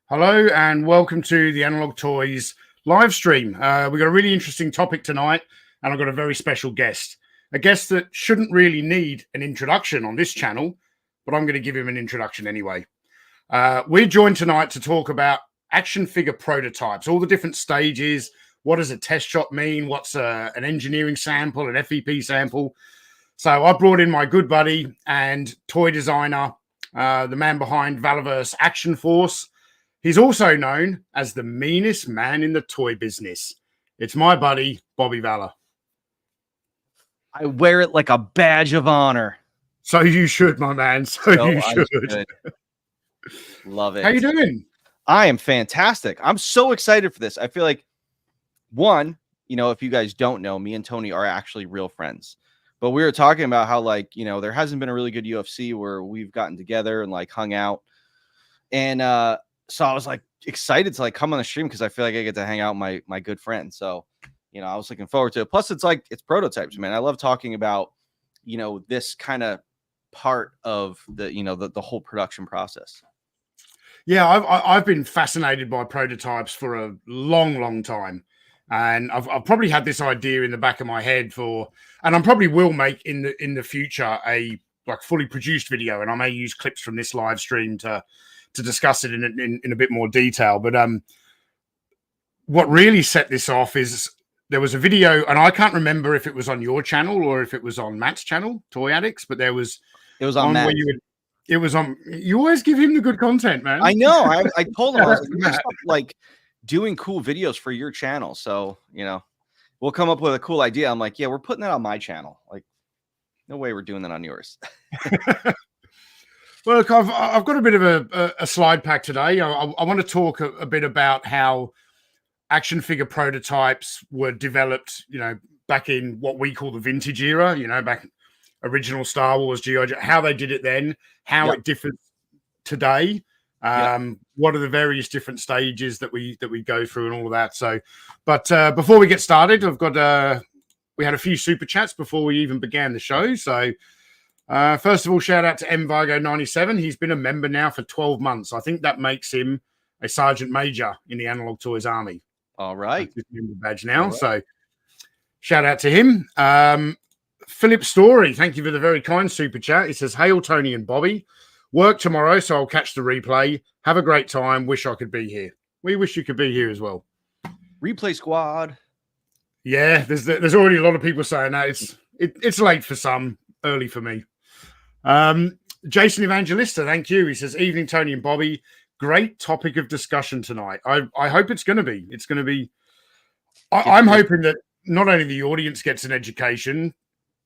Hello and welcome to the Analog Toys live stream. We've got a really interesting topic tonight, and I've got a very special guest. A guest that shouldn't really need an introduction on this channel, but I'm going to give him an introduction anyway. We're joined tonight to talk about action figure prototypes, all the different stages. What does a test shot mean? What's an engineering sample, an FEP sample? So I brought in my good buddy and toy designer, the man behind Valaverse Action Force. He's also known as the meanest man in the toy business. It's my buddy, Bobby Vala. I wear it like a badge of honor. So you should, my man. So you should. Love it. How you doing? I am fantastic. I'm so excited for this. I feel like, one, if you guys don't know, me and Tony are actually real friends. But we were talking about how, there hasn't been a really good UFC where we've gotten together and, hung out. And, so I was excited to come on the stream because I feel like I get to hang out with my good friend. So, I was looking forward to it. Plus, it's prototypes, man. I love talking about, this kind of part of the whole production process. Yeah, I've been fascinated by prototypes for a long time. And I've probably had this idea in the back of my head and I probably will make in the future a fully produced video, and I may use clips from this live stream to discuss it in a bit more detail. But what really set this off is there was a video, and I can't remember if it was on your channel or if it was on Matt's channel, Toy Addicts, but it was on Matt. It was on. You always give him the good content, man. I know. I told him I was doing cool videos for your channel, so we'll come up with a cool idea. I'm like, yeah, we're putting that on my channel. No way we're doing that on yours. Well, look, I've got a bit of a slide pack today. I want to talk a bit about how action figure prototypes were developed, back in what we call the vintage era, back original Star Wars, G.I. Joe, how they did it then, how it differs today, what are the various different stages that we go through and all of that. So, but before we get started, we had a few super chats before we even began the show. So, first of all, shout out to mvargo97. He's been a member now for 12 months. I think that makes him a sergeant major in the Analog Toys Army. All right. That's his member badge now. Right. So shout out to him. Philip Story, thank you for the very kind super chat. He says, hail Tony and Bobby. Work tomorrow, so I'll catch the replay. Have a great time. Wish I could be here. We wish you could be here as well. Replay squad. Yeah, there's already a lot of people saying that. It's late for some, early for me. Jason Evangelista, thank you. He says, evening, Tony and Bobby. Great topic of discussion tonight. I hope it's going to be. It's going to be. I'm hoping that not only the audience gets an education,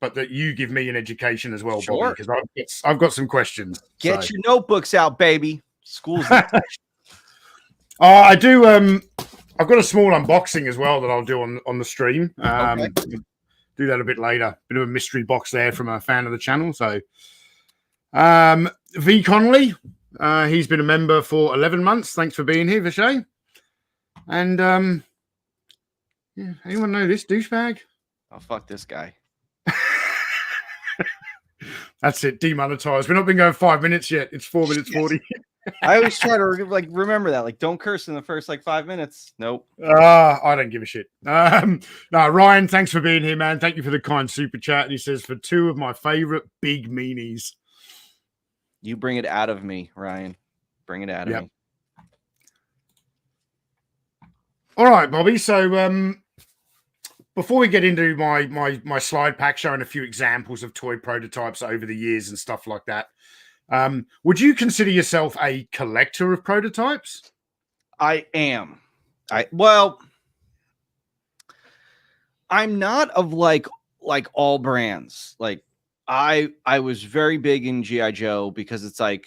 but that you give me an education as well, sure. Bobby, because I've got some questions. Get your notebooks out, baby. School's I do. I've got a small unboxing as well that I'll do on the stream. Okay. Do that a bit later. Bit of a mystery box there from a fan of the channel. So, V Connolly, he's been a member for 11 months. Thanks for being here, Vishay. And yeah, anyone know this douchebag? Oh, fuck this guy. That's it. Demonetized. We've not been going 5 minutes yet. It's 4 minutes 40. I always try to remember that. Don't curse in the first 5 minutes. Nope. I don't give a shit. No, Ryan, thanks for being here, man. Thank you for the kind super chat. And he says, for two of my favorite big meanies. You bring it out of me, Ryan. Bring it out of me. All right, Bobby. So before we get into my slide pack showing a few examples of toy prototypes over the years and stuff like that, would you consider yourself a collector of prototypes? I am. I'm not of all brands. I was very big in G.I. Joe because it's for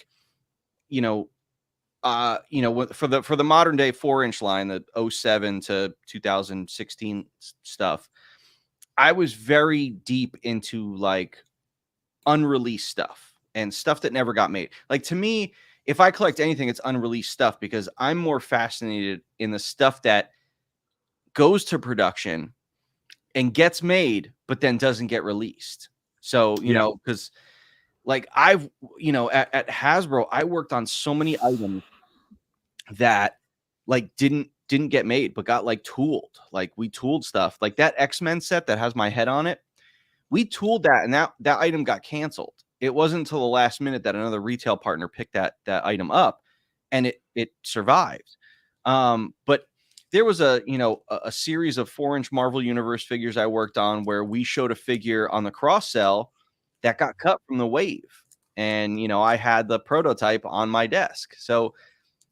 the modern day 4-inch line, the 07 to 2016 stuff. I was very deep into unreleased stuff and stuff that never got made. To me, if I collect anything, it's unreleased stuff because I'm more fascinated in the stuff that goes to production and gets made, but then doesn't get released. So, you know, because I've, at Hasbro, I worked on so many items that like didn't get made, but got like tooled. Like we tooled stuff like that X-Men set that has my head on it. We tooled that, and that item got canceled. It wasn't until the last minute that another retail partner picked that item up, and it survived. But there was a series of 4-inch Marvel Universe figures I worked on where we showed a figure on the cross sell that got cut from the wave, and I had the prototype on my desk. So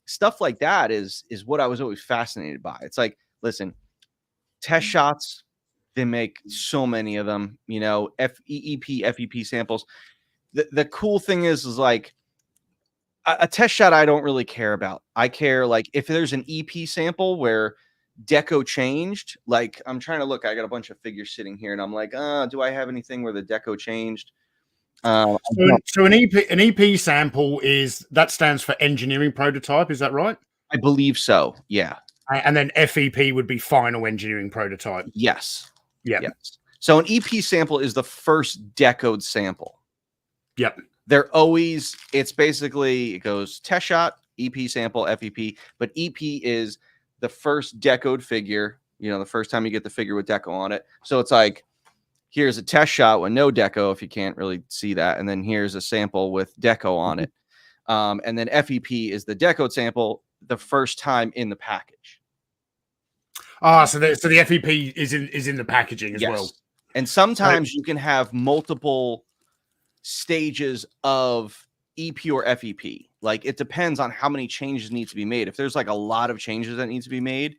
stuff like that is what I was always fascinated by. It's like, listen, test shots, they make so many of them, EEP, FEP samples. The cool thing is like a test shot I don't really care about. I care like if there's an EP sample where deco changed, like I'm trying to look, I got a bunch of figures sitting here and I'm like, do I have anything where the deco changed? So an EP sample that stands for engineering prototype, is that right? I believe so. Yeah. And then FEP would be final engineering prototype. Yes. Yeah. Yes. So an EP sample is the first decoed sample. Yep. It's basically, it goes test shot, EP sample, FEP, but EP is the first decoed figure, the first time you get the figure with deco on it. So it's like, here's a test shot with no deco, if you can't really see that. And then here's a sample with deco on it. And then FEP is the decoed sample the first time in the package. So the FEP is in the packaging as well. And sometimes you can have multiple stages of EP or FEP. Like it depends on how many changes need to be made. If there's like a lot of changes that need to be made,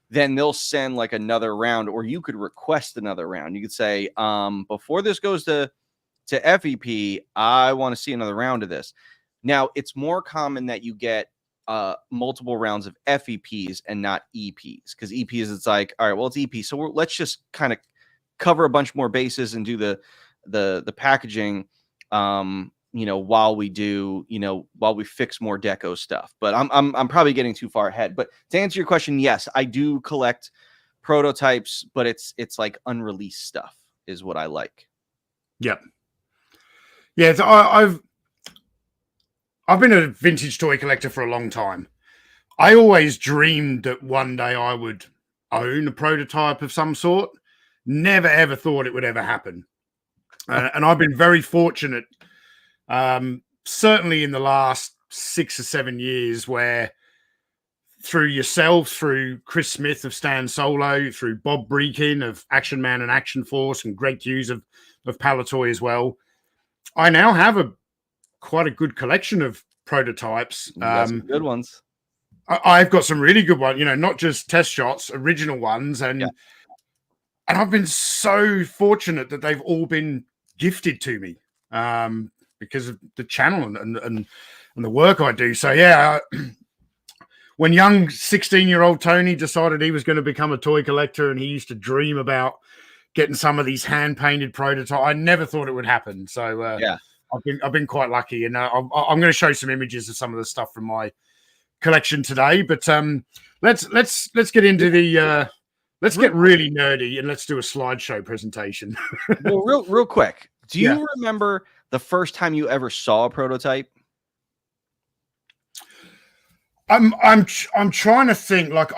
then they'll send like another round, or you could request another round. You could say, before this goes to FEP, I want to see another round of this. Now, it's more common that you get multiple rounds of FEPs and not EPs, because EPs, it's like, all right, well, it's EP. So let's just kind of cover a bunch more bases and do the packaging, while we fix more deco stuff. But I'm probably getting too far ahead. But to answer your question, yes, I do collect prototypes, but it's like unreleased stuff is what I like. Yep. Yeah, I've been a vintage toy collector for a long time. I always dreamed that one day I would own a prototype of some sort. Never ever thought it would ever happen. And I've been very fortunate, certainly in the last 6 or 7 years, where through yourself, through Chris Smith of Stan Solo, through Bob Breakin of Action Man and Action Force, and Greg Hughes of Palatoy as well, I now have quite a good collection of prototypes. Some good ones. I've got some really good ones, not just test shots, original ones. And I've been so fortunate that they've all been gifted to me because of the channel and the work I do. So, yeah, when young 16-year-old Tony decided he was going to become a toy collector and he used to dream about getting some of these hand-painted prototypes, I never thought it would happen. So, I've been quite lucky, and I'm going to show some images of some of the stuff from my collection today. But let's get into the let's get really nerdy and let's do a slideshow presentation. Well, real quick, do you remember the first time you ever saw a prototype? I'm trying to think. Like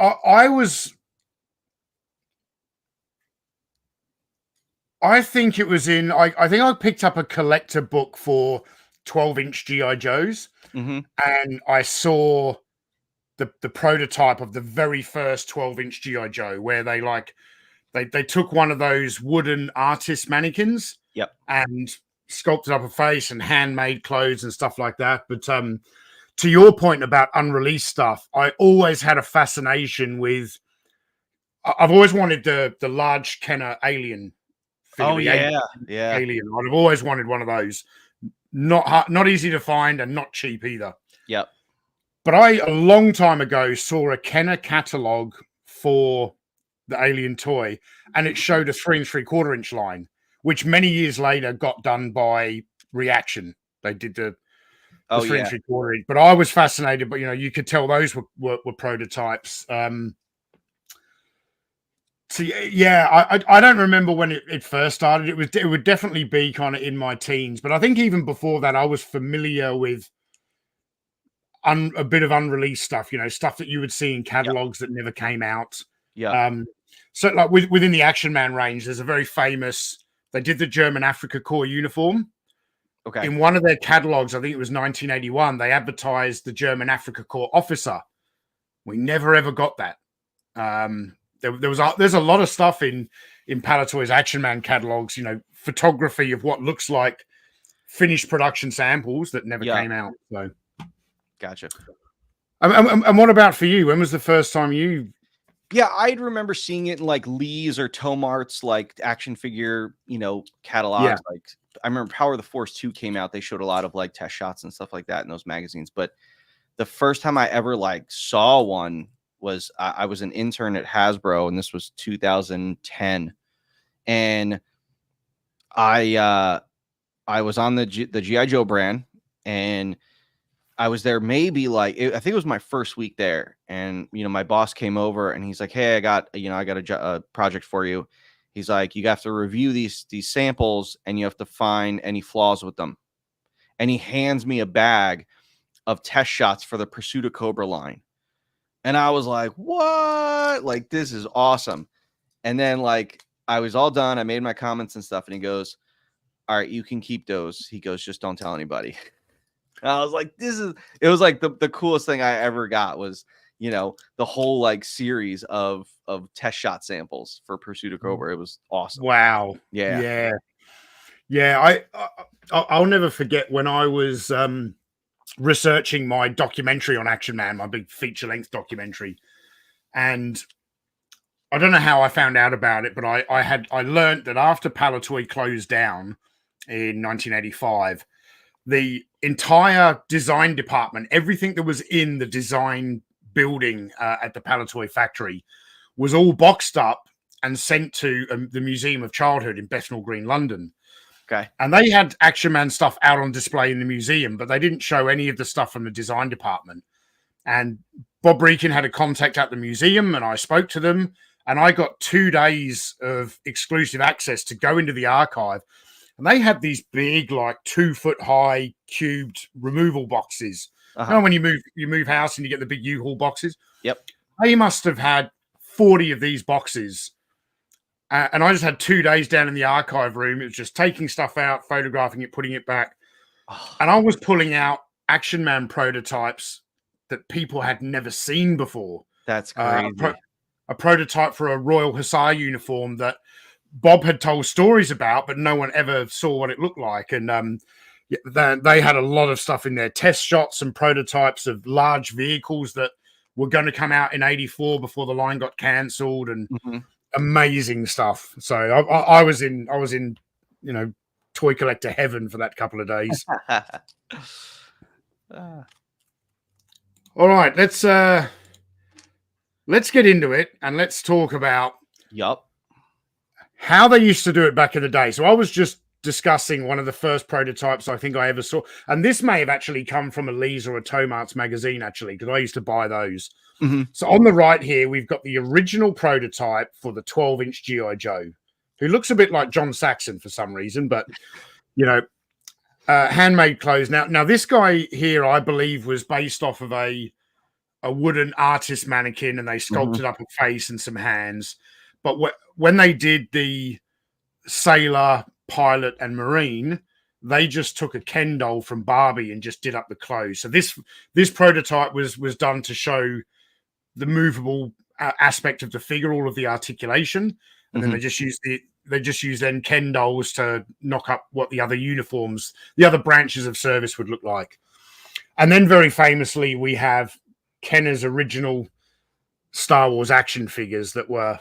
I think it was in. I think I picked up a collector book for 12-inch GI Joes, and I saw the prototype of the very first 12-inch GI Joe, where they took one of those wooden artist mannequins, and sculpted up a face and handmade clothes and stuff like that. But to your point about unreleased stuff, I always had a fascination with. I've always wanted the large Kenner alien. Alien. I've always wanted one of those. Not easy to find and not cheap either. Yep. But I, a long time ago, saw a Kenner catalog for the alien toy, and it showed a 3 3/4-inch line, which many years later got done by Reaction. They did the 3 3/4 inch. But I was fascinated. But you could tell those were prototypes. So yeah, I don't remember when it first started. It would definitely be kind of in my teens, but I think even before that, I was familiar with a bit of unreleased stuff, stuff that you would see in catalogs that never came out. Yeah. So like within the Action Man range, there's a very famous, they did the German Africa Corps uniform. Okay. In one of their catalogs, I think it was 1981, they advertised the German Africa Corps officer. We never ever got that. There's a lot of stuff in Palatoy's Action Man catalogs, photography of what looks like finished production samples that never came out. So, gotcha. And what about for you? When was the first time you? Yeah, I'd remember seeing it in like Lee's or Tomart's like action figure, catalogs. Yeah. Like I remember Power of the Force 2 came out. They showed a lot of like test shots and stuff like that in those magazines. But the first time I ever like saw one was I was an intern at Hasbro, and this was 2010, and I was on the GI Joe brand, and I was there maybe I think it was my first week there, and my boss came over and he's like, "Hey, I got a project for you." He's like, "You have to review these samples and you have to find any flaws with them." And he hands me a bag of test shots for the Pursuit of Cobra line. And I was like, "What? Like, this is awesome." And then I was all done. I made my comments and stuff. And he goes, "All right, you can keep those." He goes, "Just don't tell anybody." And I was like, it was like the coolest thing I ever got was, the whole series of test shot samples for Pursuit of Cobra. It was awesome. Wow. Yeah. I'll never forget when I was researching my documentary on Action Man, my big feature-length documentary, and I don't know how I found out about it, but I learned that after Palatoy closed down in 1985, the entire design department, everything that was in the design building at the Palatoy factory, was all boxed up and sent to the Museum of Childhood in Bethnal Green, London. Okay. And they had Action Man stuff out on display in the museum, but they didn't show any of the stuff from the design department. And Bob Reekin had a contact at the museum, and I spoke to them, and I got 2 days of exclusive access to go into the archive. And they had these big, 2 foot high cubed removal boxes. When you move house and you get the big U-Haul boxes. Yep. They must have had 40 of these boxes. And I just had 2 days down in the archive room. It was just taking stuff out, photographing it, putting it back. And I was pulling out Action Man prototypes that people had never seen before. That's crazy. A prototype for a Royal Hussar uniform that Bob had told stories about, but no one ever saw what it looked like. And they had a lot of stuff in there, test shots and prototypes of large vehicles that were going to come out in '84 before the line got cancelled, and amazing stuff. So I was in toy collector heaven for that couple of days. All right, let's get into it, and let's talk about how they used to do it back in the day. So I was just discussing one of the first prototypes I think I ever saw, and this may have actually come from a Lee's or a Tomart's magazine, actually, because I used to buy those. So on the right here, we've got the original prototype for the 12-inch G.I. Joe, who looks a bit like John Saxon for some reason, but handmade clothes. Now this guy here, I believe, was based off of a wooden artist mannequin, and they sculpted up a face and some hands. But when they did the sailor, pilot, and marine, they just took a Ken doll from Barbie and just did up the clothes. So this prototype was done to show the movable aspect of the figure, all of the articulation, and then they just used then Ken dolls to knock up what the other uniforms, the other branches of service would look like. And then very famously, we have Kenner's original Star Wars action figures that were,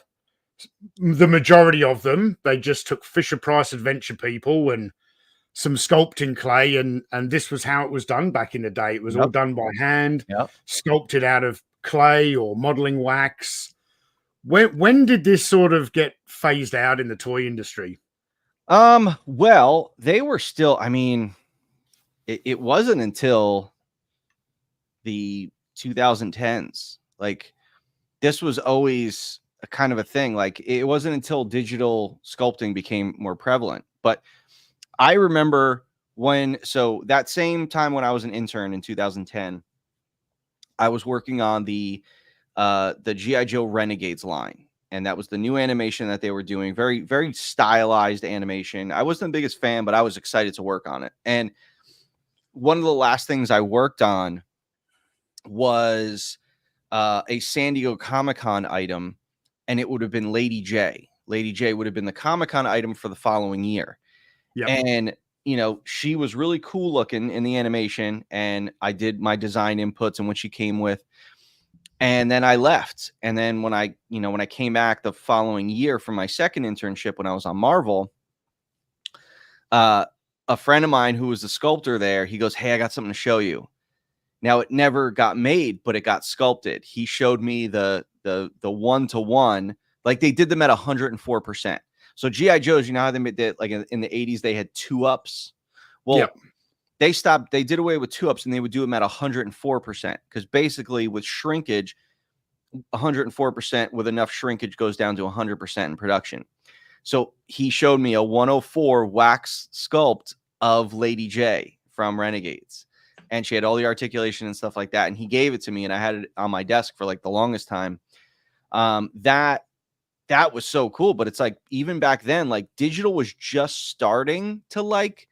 the majority of them, they just took Fisher-Price Adventure People and some sculpting clay, and this was how it was done back in the day. It was all done by hand, sculpted out of clay or modeling wax. When did this sort of get phased out in the toy industry? Well, they were still, it wasn't until the 2010s. This was always a kind of a thing. It wasn't until digital sculpting became more prevalent. But I remember so that same time when I was an intern in 2010, I was working on the G.I. Joe Renegades line. And that was the new animation that they were doing. Very, very stylized animation. I wasn't the biggest fan, but I was excited to work on it. And one of the last things I worked on was a San Diego Comic-Con item, and it would have been Lady J. Lady J would have been the Comic-Con item for the following year. Yep. And, you know, she was really cool looking in the animation, and I did my design inputs and what she came with. And then I left. And then when I came back the following year for my second internship when I was on Marvel, a friend of mine who was the sculptor there, he goes, "Hey, I got something to show you." Now it never got made, but it got sculpted. He showed me the 1-to-1, like they did them at 104%. So G.I. Joe's, you know how they did, like in the 80s, they had 2-ups. Well, Yep. they did away with 2-ups and they would do them at 104%, because basically with shrinkage, 104% with enough shrinkage goes down to 100% in production. So he showed me a 104 wax sculpt of Lady J from Renegades, and she had all the articulation and stuff like that. And he gave it to me, and I had it on my desk for like the longest time. That was so cool. But it's like, even back then, like digital was just starting to like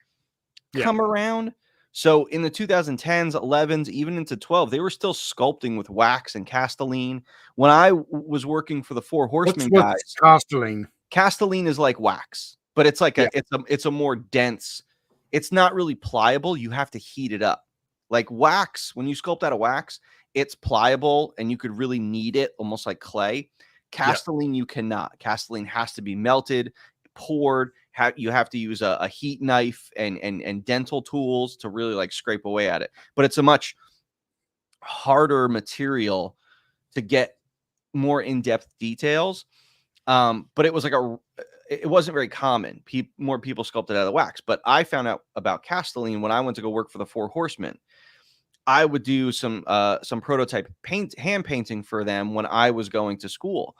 come around. So in the 2010s, 11s, even into 12, they were still sculpting with wax and Castelline. When I was working for the Four Horsemen guys, Castelline? Castelline is like wax, but it's like it's a more dense. It's not really pliable. You have to heat it up. Like wax, when you sculpt out of wax, it's pliable and you could really knead it almost like clay. Castelline, you cannot. Castelline has to be melted, poured. You have to use a heat knife and dental tools to really like scrape away at it. But it's a much harder material to get more in-depth details. But it was like it wasn't very common. More people sculpted out of wax. But I found out about Castelline when I went to go work for the Four Horsemen. I would do some prototype hand painting for them when I was going to school.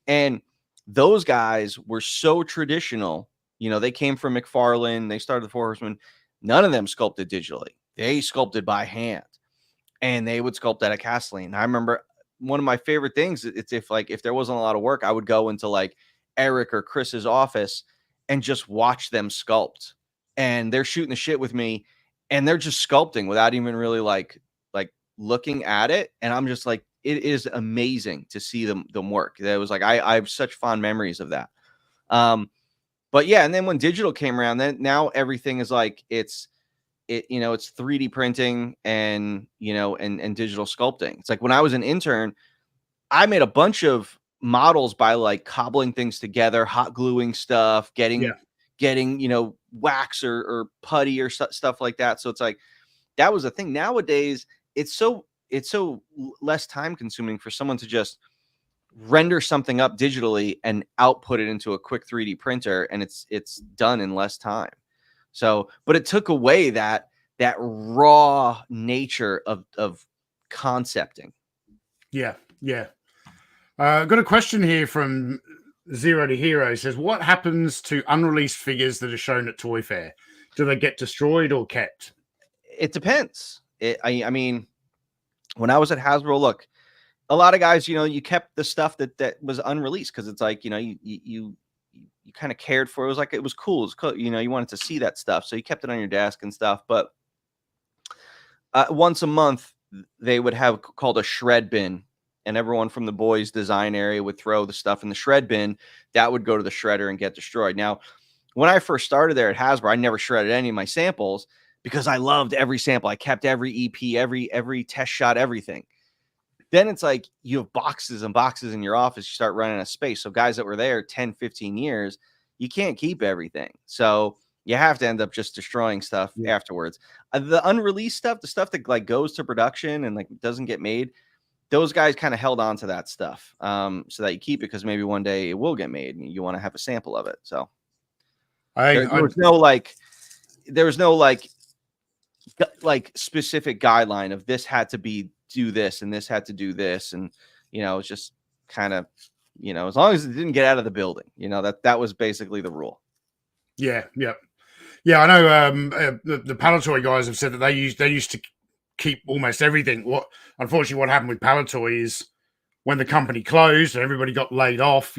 And those guys were so traditional. You know, they came from McFarlane. They started the Four Horsemen. None of them sculpted digitally. They sculpted by hand. And they would sculpt out of Castelline. I remember one of my favorite things, it's if there wasn't a lot of work, I would go into like Eric or Chris's office and just watch them sculpt. And they're shooting the shit with me, and they're just sculpting without even really like looking at it. And I'm just like, it is amazing to see them work. That was like, I have such fond memories of that. But yeah, and then when digital came around, then now everything is like it's 3D printing and and digital sculpting. It's like when I was an intern, I made a bunch of models by like cobbling things together, hot gluing stuff, getting wax or putty or stuff like that. So it's like that was a thing. Nowadays, it's so less time consuming for someone to just render something up digitally and output it into a quick 3D printer, and it's done in less time. So, but it took away that raw nature of concepting. Yeah. Got a question here from Zero to Hero. It says, what happens to unreleased figures that are shown at Toy Fair? Do they get destroyed or kept? It depends. I mean, when I was at Hasbro, look, a lot of guys, you kept the stuff that was unreleased because it's like, you kind of cared for it. It was like, it was cool. It was cool. You wanted to see that stuff. So you kept it on your desk and stuff. But once a month, they would have called a shred bin, and everyone from the boys design area would throw the stuff in the shred bin. That would go to the shredder and get destroyed. Now, when I first started there at Hasbro, I never shredded any of my samples because I loved every sample. I kept every EP, every test shot, everything. Then it's like you have boxes and boxes in your office. You start running out of space. So guys that were there 10, 15 years, you can't keep everything. So you have to end up just destroying stuff afterwards. The unreleased stuff, the stuff that like goes to production and like doesn't get made, those guys kind of held on to that stuff so that you keep it because maybe one day it will get made and you want to have a sample of it. So there was no specific guideline of this had to be do this and this had to do this, and it's just kind of as long as it didn't get out of the building, that was basically the rule. Yeah. I know the Palatoy guys have said that they used to keep almost everything. Unfortunately, what happened with Palatoy is when the company closed and everybody got laid off,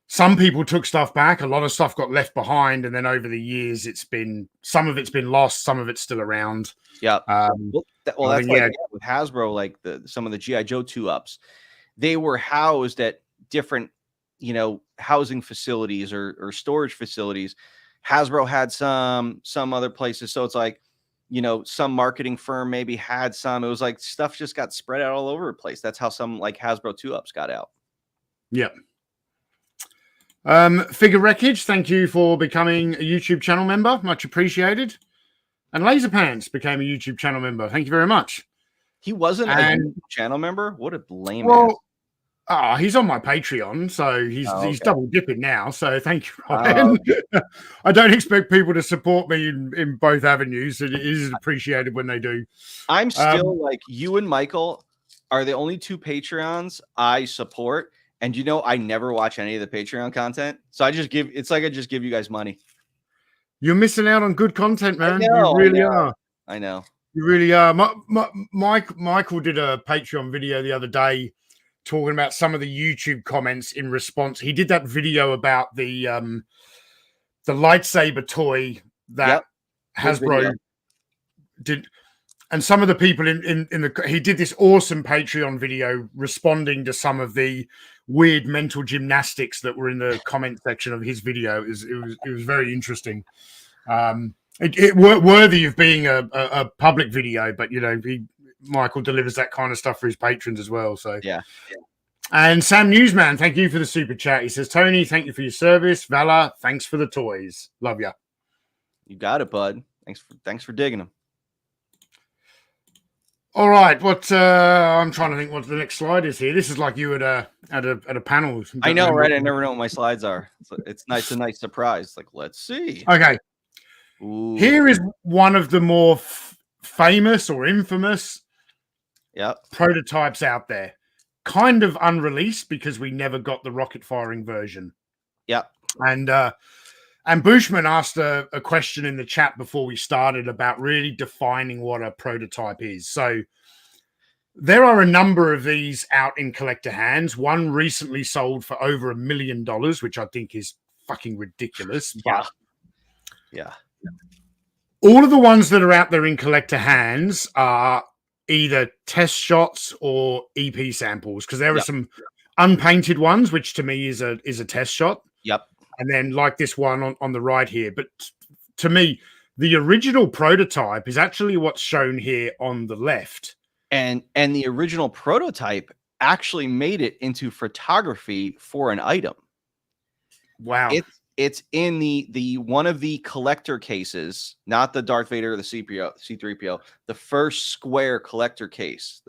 some people took stuff back, a lot of stuff got left behind, and then over the years, some of it's been lost, some of it's still around. Yep. Well, that's think, with Hasbro, like some of the GI Joe 2-ups, they were housed at different, housing facilities or storage facilities. Hasbro had some other places, so it's like, some marketing firm maybe had some. It was like stuff just got spread out all over the place. That's how some like Hasbro 2-ups got out. Yep. Figure Wreckage, thank you for becoming a YouTube channel member. Much appreciated. And Laser Pants became a YouTube channel member. Thank you very much. He wasn't a YouTube channel member? What a lame ass. He's on my Patreon, so he's double dipping now. So thank you, Ryan. I don't expect people to support me in both avenues. It is appreciated when they do. I'm still like, you and Michael are the only two Patreons I support. And I never watch any of the Patreon content. So I just give you guys money. You're missing out on good content, man. You really are. I know. You really are. Michael did a Patreon video the other day talking about some of the YouTube comments in response. He did that video about the lightsaber toy that Hasbro did. And some of the people he did this awesome Patreon video responding to some of the weird mental gymnastics that were in the comment section of his video. It was very interesting. It worthy of being a public video, but Michael delivers that kind of stuff for his patrons as well. So yeah. And Sam Newsman, thank you for the super chat. He says, Tony, thank you for your service. Vala, thanks for the toys. Love ya. You got it, bud. Thanks for digging them. All right, I'm trying to think what the next slide is here. This is like you at a panel. I know, right? I never know what my slides are. It's a nice surprise. Like, let's see. Okay. Ooh. Here is one of the more famous or infamous prototypes out there. Kind of unreleased because we never got the rocket firing version. Yep. And Bushman asked a question in the chat before we started about really defining what a prototype is. So there are a number of these out in collector hands. One recently sold for over $1 million, which I think is fucking ridiculous. But yeah. All of the ones that are out there in collector hands are either test shots or EP samples, because there are some unpainted ones, which to me is a test shot. Yep. And then like this one on the right here. But to me, the original prototype is actually what's shown here on the left. And the original prototype actually made it into photography for an item. Wow. It's in the one of the collector cases, not the Darth Vader or the C3PO, the first square collector case,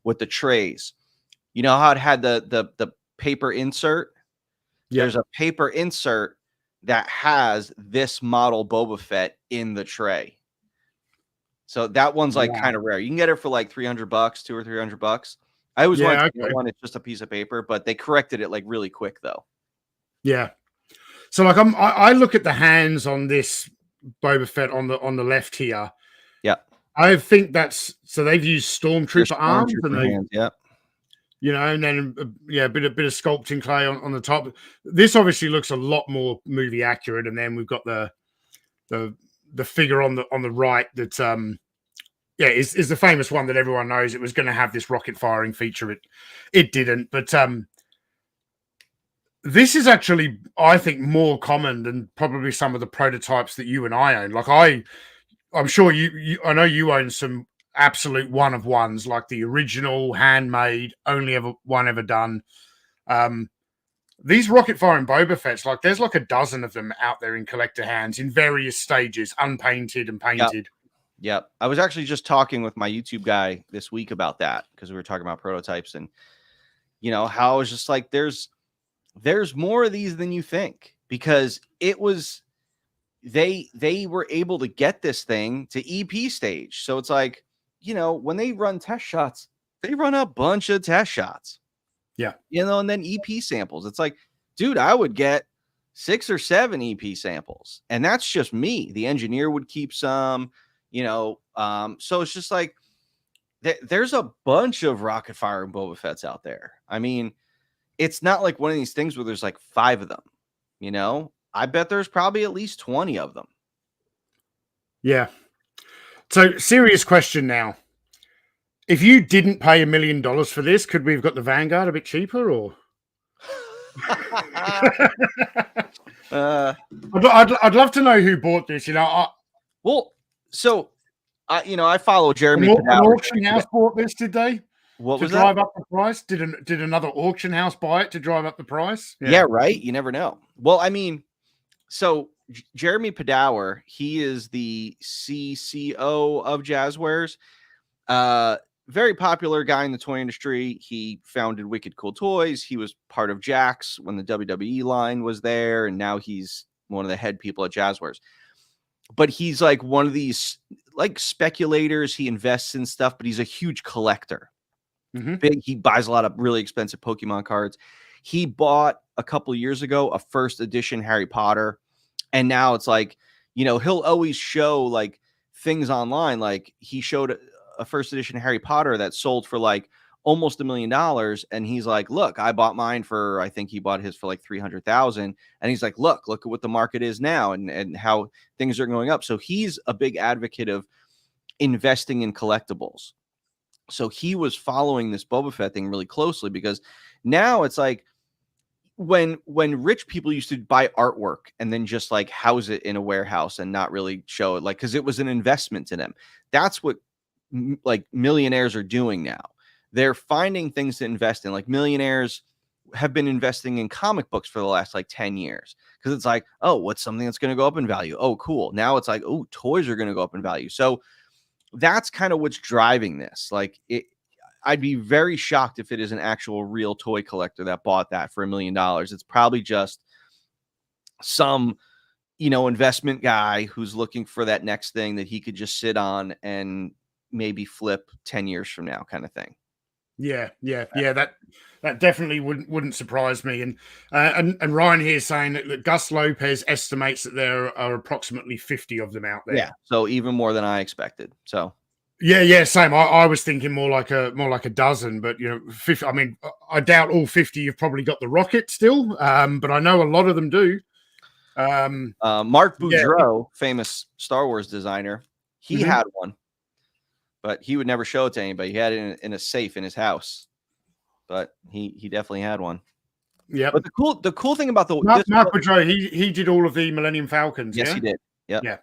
with the trays. You know how it had the paper insert? There's a paper insert that has this model Boba Fett in the tray. So that one's like kind of rare. You can get it for like $300, $200 or $300. I always wanted to get one. It's just a piece of paper, but they corrected it like really quick though. Yeah. So like I look at the hands on this Boba Fett on the left here. Yeah. I think that's so they've used Stormtrooper arms and hands, and then a bit of sculpting clay on the top. This obviously looks a lot more movie accurate, and then we've got the figure on the right that is the famous one that everyone knows. It was going to have this rocket firing feature. It didn't, but this is actually, I think, more common than probably some of the prototypes that you and I own. Like I'm sure I know you own some absolute one of ones, like the original handmade, only one ever done. These rocket firing Boba Fett's, like there's like a dozen of them out there in collector hands in various stages, unpainted and painted. Yep. I was actually just talking with my YouTube guy this week about that because we were talking about prototypes and how I was just like, there's more of these than you think, because it was they were able to get this thing to EP stage. So it's like, when they run test shots, they run a bunch of test shots. Yeah. And then EP samples. It's like, dude, I would get 6 or 7 EP samples. And that's just me. The engineer would keep some, So it's just like there's a bunch of Rocket Fire and Boba Fett's out there. I mean, it's not like one of these things where there's like 5 of them. I bet there's probably at least 20 of them. Yeah. So, serious question now. If you didn't pay $1 million for this, could we have got the Vanguard a bit cheaper, or? I'd love to know who bought this. Well, so I follow Jeremy. An auction house bought this, did they? What to was drive that? up the price? Did another auction house buy it to drive up the price? Yeah, right. You never know. Well, I mean, so Jeremy Padower, he is the CCO of Jazzwares. Very popular guy in the toy industry. He founded Wicked Cool Toys. He was part of Jax when the WWE line was there, and now he's one of the head people at Jazzwares. But he's like one of these like speculators. He invests in stuff, but he's a huge collector. He buys a lot of really expensive Pokemon cards. He bought a couple years ago a first edition Harry Potter, and now it's like, he'll always show like things online. Like he showed a first edition Harry Potter that sold for like almost $1 million, and he's like, look, I bought mine for, I think he bought his for like 300,000, and he's like, look at what the market is now and how things are going up. So he's a big advocate of investing in collectibles. So he was following this Boba Fett thing really closely, because now it's like when rich people used to buy artwork and then just like house it in a warehouse and not really show it, like, because it was an investment to them. That's what like millionaires are doing now. They're finding things to invest in. Like millionaires have been investing in comic books for the last like 10 years, because it's like, oh, what's something that's going to go up in value? Oh, cool. Now it's like, oh, toys are going to go up in value. So that's kind of what's driving this. Like I'd be very shocked if it is an actual real toy collector that bought that for $1 million. It's probably just some, investment guy who's looking for that next thing that he could just sit on and maybe flip 10 years from now, kind of thing. Yeah. That definitely wouldn't surprise me. And Ryan here is saying that Gus Lopez estimates that there are approximately 50 of them out there. Yeah, so even more than I expected. So yeah, same. I was thinking more like a dozen, but 50. I mean, I doubt all 50 you've probably got the rocket still, but I know a lot of them do. Mark Boudreau, famous Star Wars designer, he had one, but he would never show it to anybody. He had it in a safe in his house, but he definitely had one. Yeah. But the cool thing about Mark Boudreau, he did all of the Millennium Falcons. Yes, yeah? he did. Yep. Yeah.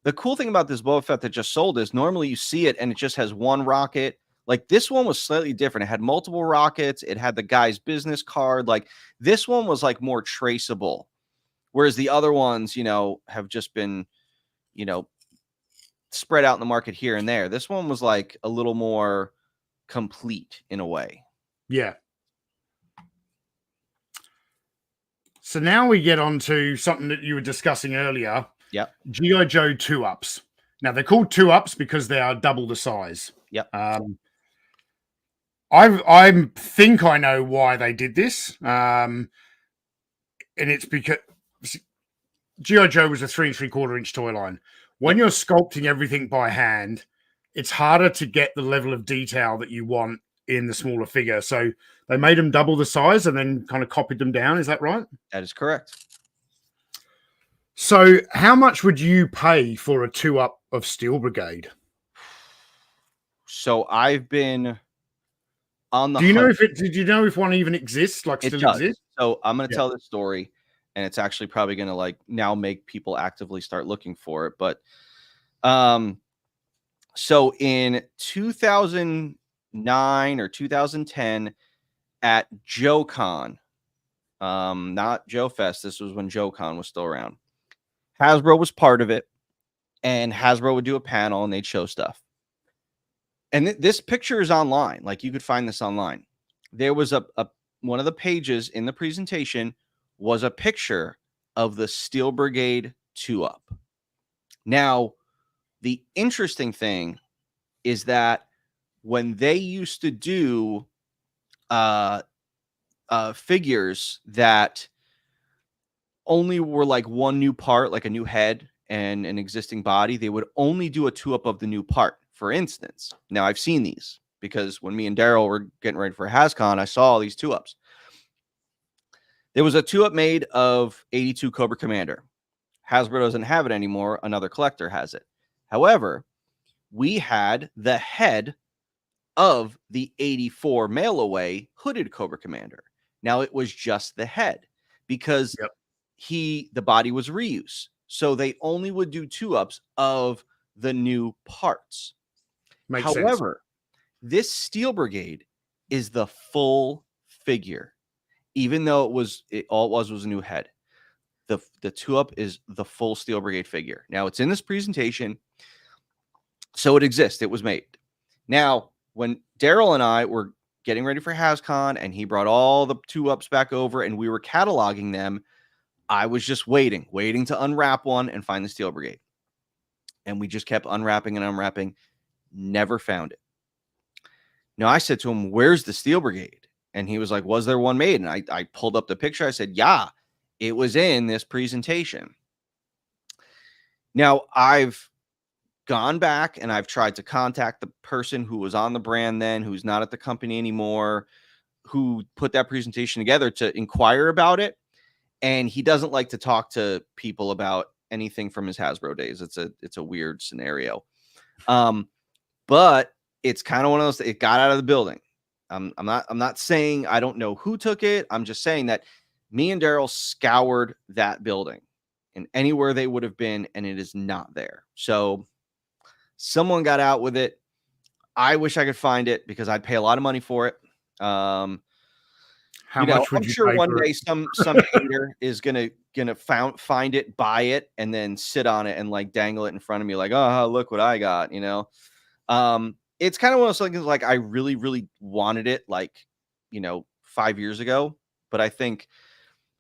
The cool thing about this Boba Fett that just sold is normally you see it and it just has one rocket. Like this one was slightly different. It had multiple rockets. It had the guy's business card. Like this one was like more traceable. Whereas the other ones, have just been, spread out in the market here and there. This one was like a little more complete in a way. Yeah. So now we get on to something that you were discussing earlier. Yep. G.I. Joe 2-ups. Now they're called 2-ups because they are double the size. Yep. I think I know why they did this. And it's because G.I. Joe was a 3 3/4 inch toy line. When you're sculpting everything by hand, it's harder to get the level of detail that you want in the smaller figure. So they made them double the size and then kind of copied them down. Is that right? That is correct. So how much would you pay for a 2-up of Steel Brigade? So I've been on the. Did you know if one even exists? Like it still does. exists? So I'm going to tell this story, and it's actually probably going to like now make people actively start looking for it. But, so in 2009 or 2010 at JoeCon, not Joe Fest. This was when JoeCon was still around. Hasbro was part of it, and Hasbro would do a panel and they'd show stuff. And this picture is online. Like you could find this online. There was a one of the pages in the presentation was a picture of the Steel Brigade 2-up. Now, the interesting thing is that when they used to do figures that only were like one new part, like a new head, and an existing body, they would only do a 2-up of the new part. For instance, now I've seen these because when me and Daryl were getting ready for HasCon, I saw all these 2-ups. There was a 2-up made of 82 Cobra Commander. Hasbro doesn't have it anymore. Another collector has it. However, we had the head of the 84 mail away hooded Cobra Commander. Now it was just the head because the body was reuse. So they only would do 2-ups of the new parts. However, this Steel Brigade is the full figure, even though all it was a new head. The 2-up is the full Steel Brigade figure. Now it's in this presentation, so it exists. It was made. Now, when Daryl and I were getting ready for HasCon and he brought all the 2-ups back over and we were cataloging them, I was just waiting to unwrap one and find the Steel Brigade. And we just kept unwrapping and unwrapping, never found it. Now I said to him, "Where's the Steel Brigade?" And he was like, "Was there one made?" And I pulled up the picture. I said, "Yeah, it was in this presentation." Now I've gone back and I've tried to contact the person who was on the brand then, who's not at the company anymore, who put that presentation together to inquire about it. And he doesn't like to talk to people about anything from his Hasbro days. It's a weird scenario. But it's kind of one of those, it got out of the building. I'm not saying I don't know who took it. I'm just saying that me and Daryl scoured that building and anywhere they would have been, and it is not there. So someone got out with it. I wish I could find it because I'd pay a lot of money for it. How much would I'm you sure pay one for day it? some hater is gonna find it, buy it, and then sit on it and like dangle it in front of me, like, "Oh, look what I got," It's kind of one of those things like I really, really wanted it, like, 5 years ago, but I think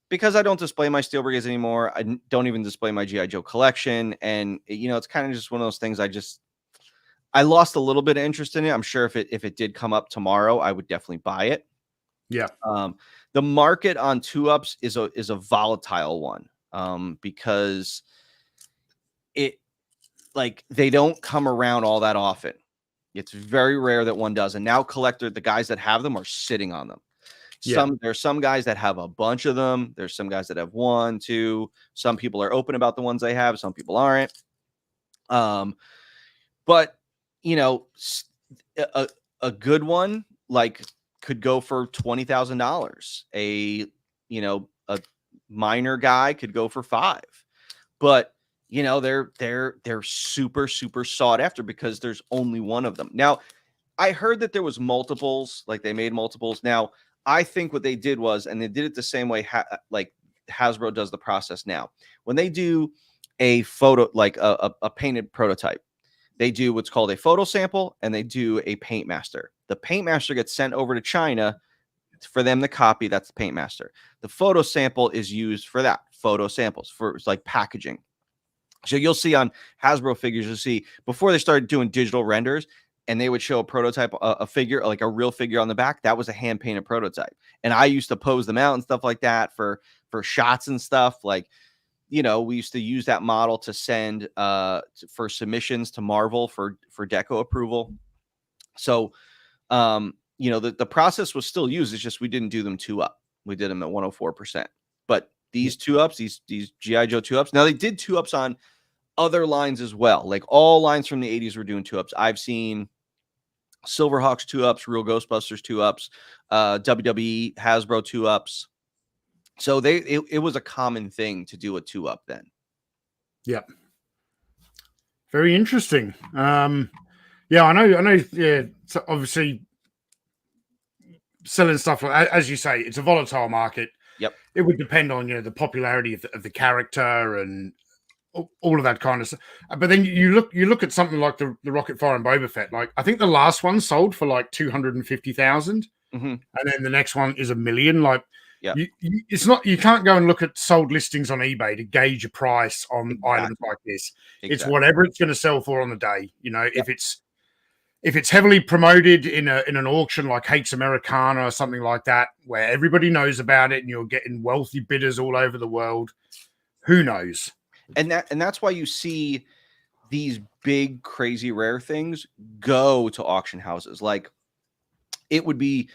because I don't display my Steel Brigades anymore, I don't even display my G.I. Joe collection, and it's kind of just one of those things. I lost a little bit of interest in it. I'm sure if it did come up tomorrow, I would definitely buy it. Yeah. The market on 2-ups is a volatile one, because they don't come around all that often. It's very rare that one does. And now the guys that have them are sitting on them. There's some guys that have a bunch of them. There's some guys that have 1, 2. Some people are open about the ones they have. Some people aren't. But a good one could go for $20,000. A minor guy could go for 5. But they're super, super sought after because there's only one of them. Now, I heard that there was multiples, like they made multiples. Now, I think what they did was, and they did it the same way like Hasbro does the process now. When they do a photo, like a painted prototype, they do what's called a photo sample and they do a paint master. The paint master gets sent over to China for them to copy. That's the paint master. The photo sample is used for that. Photo samples for like packaging. So you'll see on Hasbro figures, you'll see before they started doing digital renders and they would show a prototype, a figure, like a real figure on the back. That was a hand painted prototype. And I used to pose them out and stuff like that for shots and stuff. Like, we used to use that model to send for submissions to Marvel for deco approval. So, the process was still used. It's just we didn't do them 2-up. We did them at 104%. But these 2-ups, these G.I. Joe 2-ups, now they did 2-ups on other lines as well. Like all lines from the 80s were doing 2-ups. I've seen Silverhawks 2-ups, Real Ghostbusters 2-ups, WWE Hasbro 2-ups. So it was a common thing to do a 2-up then. Yep. Very interesting. Yeah, I know. Yeah, so obviously selling stuff like, as you say, it's a volatile market. Yep. It would depend on the popularity of the character and all of that kind of stuff. But then you look at something like the Rocket Fire and Boba Fett. Like I think the last one sold for like 250,000, and then the next one is 1 million. Like, it's not, you can't go and look at sold listings on eBay to gauge a price on items like this. It's whatever it's going to sell for on the day. If it's heavily promoted in an auction like Hates Americana or something like that, where everybody knows about it and you're getting wealthy bidders all over the world, who knows? And that's why you see these big, crazy, rare things go to auction houses. Like, it would be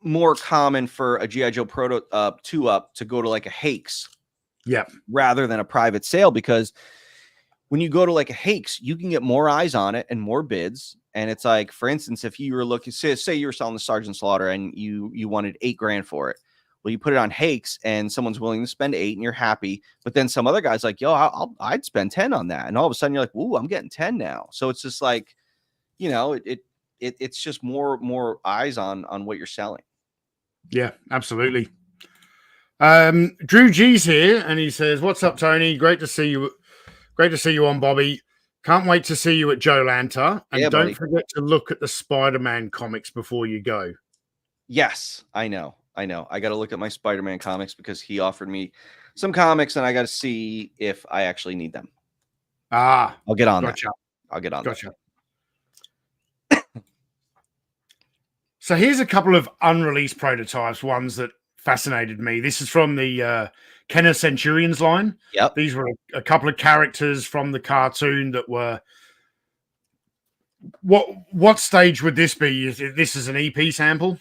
more common for a GI Joe Proto 2-up to go to like a Hakes, rather than a private sale, because when you go to like a Hakes, you can get more eyes on it and more bids. And it's like, for instance, if you were looking, say you were selling the Sergeant Slaughter and you wanted $8,000 for it. Well, you put it on Hakes and someone's willing to spend 8 and you're happy. But then some other guy's like, yo, I'd spend 10 on that. And all of a sudden you're like, ooh, I'm getting 10 now. So it's just like, it's just more eyes on what you're selling. Yeah, absolutely. Drew G's here and he says, what's up, Tony? Great to see you. Great to see you on, Bobby. Can't wait to see you at Joe Lanta. And don't forget to look at the Spider-Man comics before you go. Yes, I know. I got to look at my Spider-Man comics because he offered me some comics and I got to see if I actually need them. I'll get on that. I'll get on that. So here's a couple of unreleased prototypes, ones that fascinated me. This is from the Kenner Centurions line. Yep. These were a couple of characters from the cartoon that were... What stage would this be? This is an EP sample?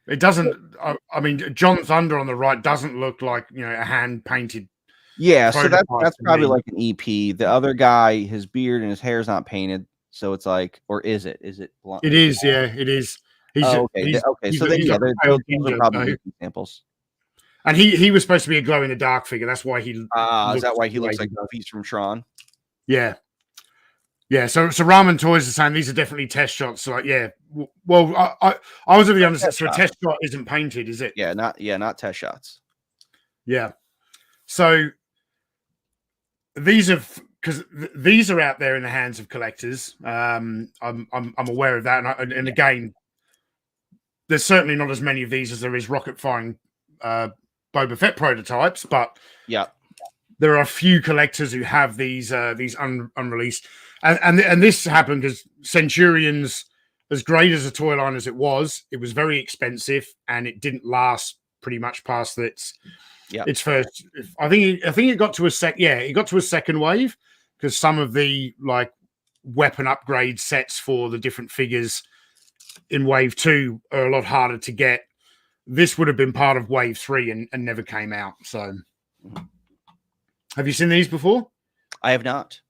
It doesn't... I mean, John Thunder on the right doesn't look like, a hand-painted... Yeah, so that's probably like an EP. The other guy, his beard and his hair's not painted, so it's like, or is it? Is it blonde? It is, yeah, it is. Okay. So those are probably samples. And he was supposed to be a glow in the dark figure. That's why he. Is that why he looks like he's from Tron? Yeah, yeah. So Ramen Toys is saying these are definitely test shots. So like, yeah. Well, I was of the understanding. So a test shot isn't painted, is it? Yeah, not test shots. Yeah. So these are out there in the hands of collectors. I'm aware of that, and again, there's certainly not as many of these as there is rocket firing Boba Fett prototypes, but yeah, there are a few collectors who have these unreleased, and this happened because Centurions, as great as a toy line as it was very expensive, and it didn't last pretty much past its first. I think it got to a second wave because some of the like weapon upgrade sets for the different figures in wave 2 are a lot harder to get. This would have been part of wave 3 and never came out. So have you seen these before? I have not.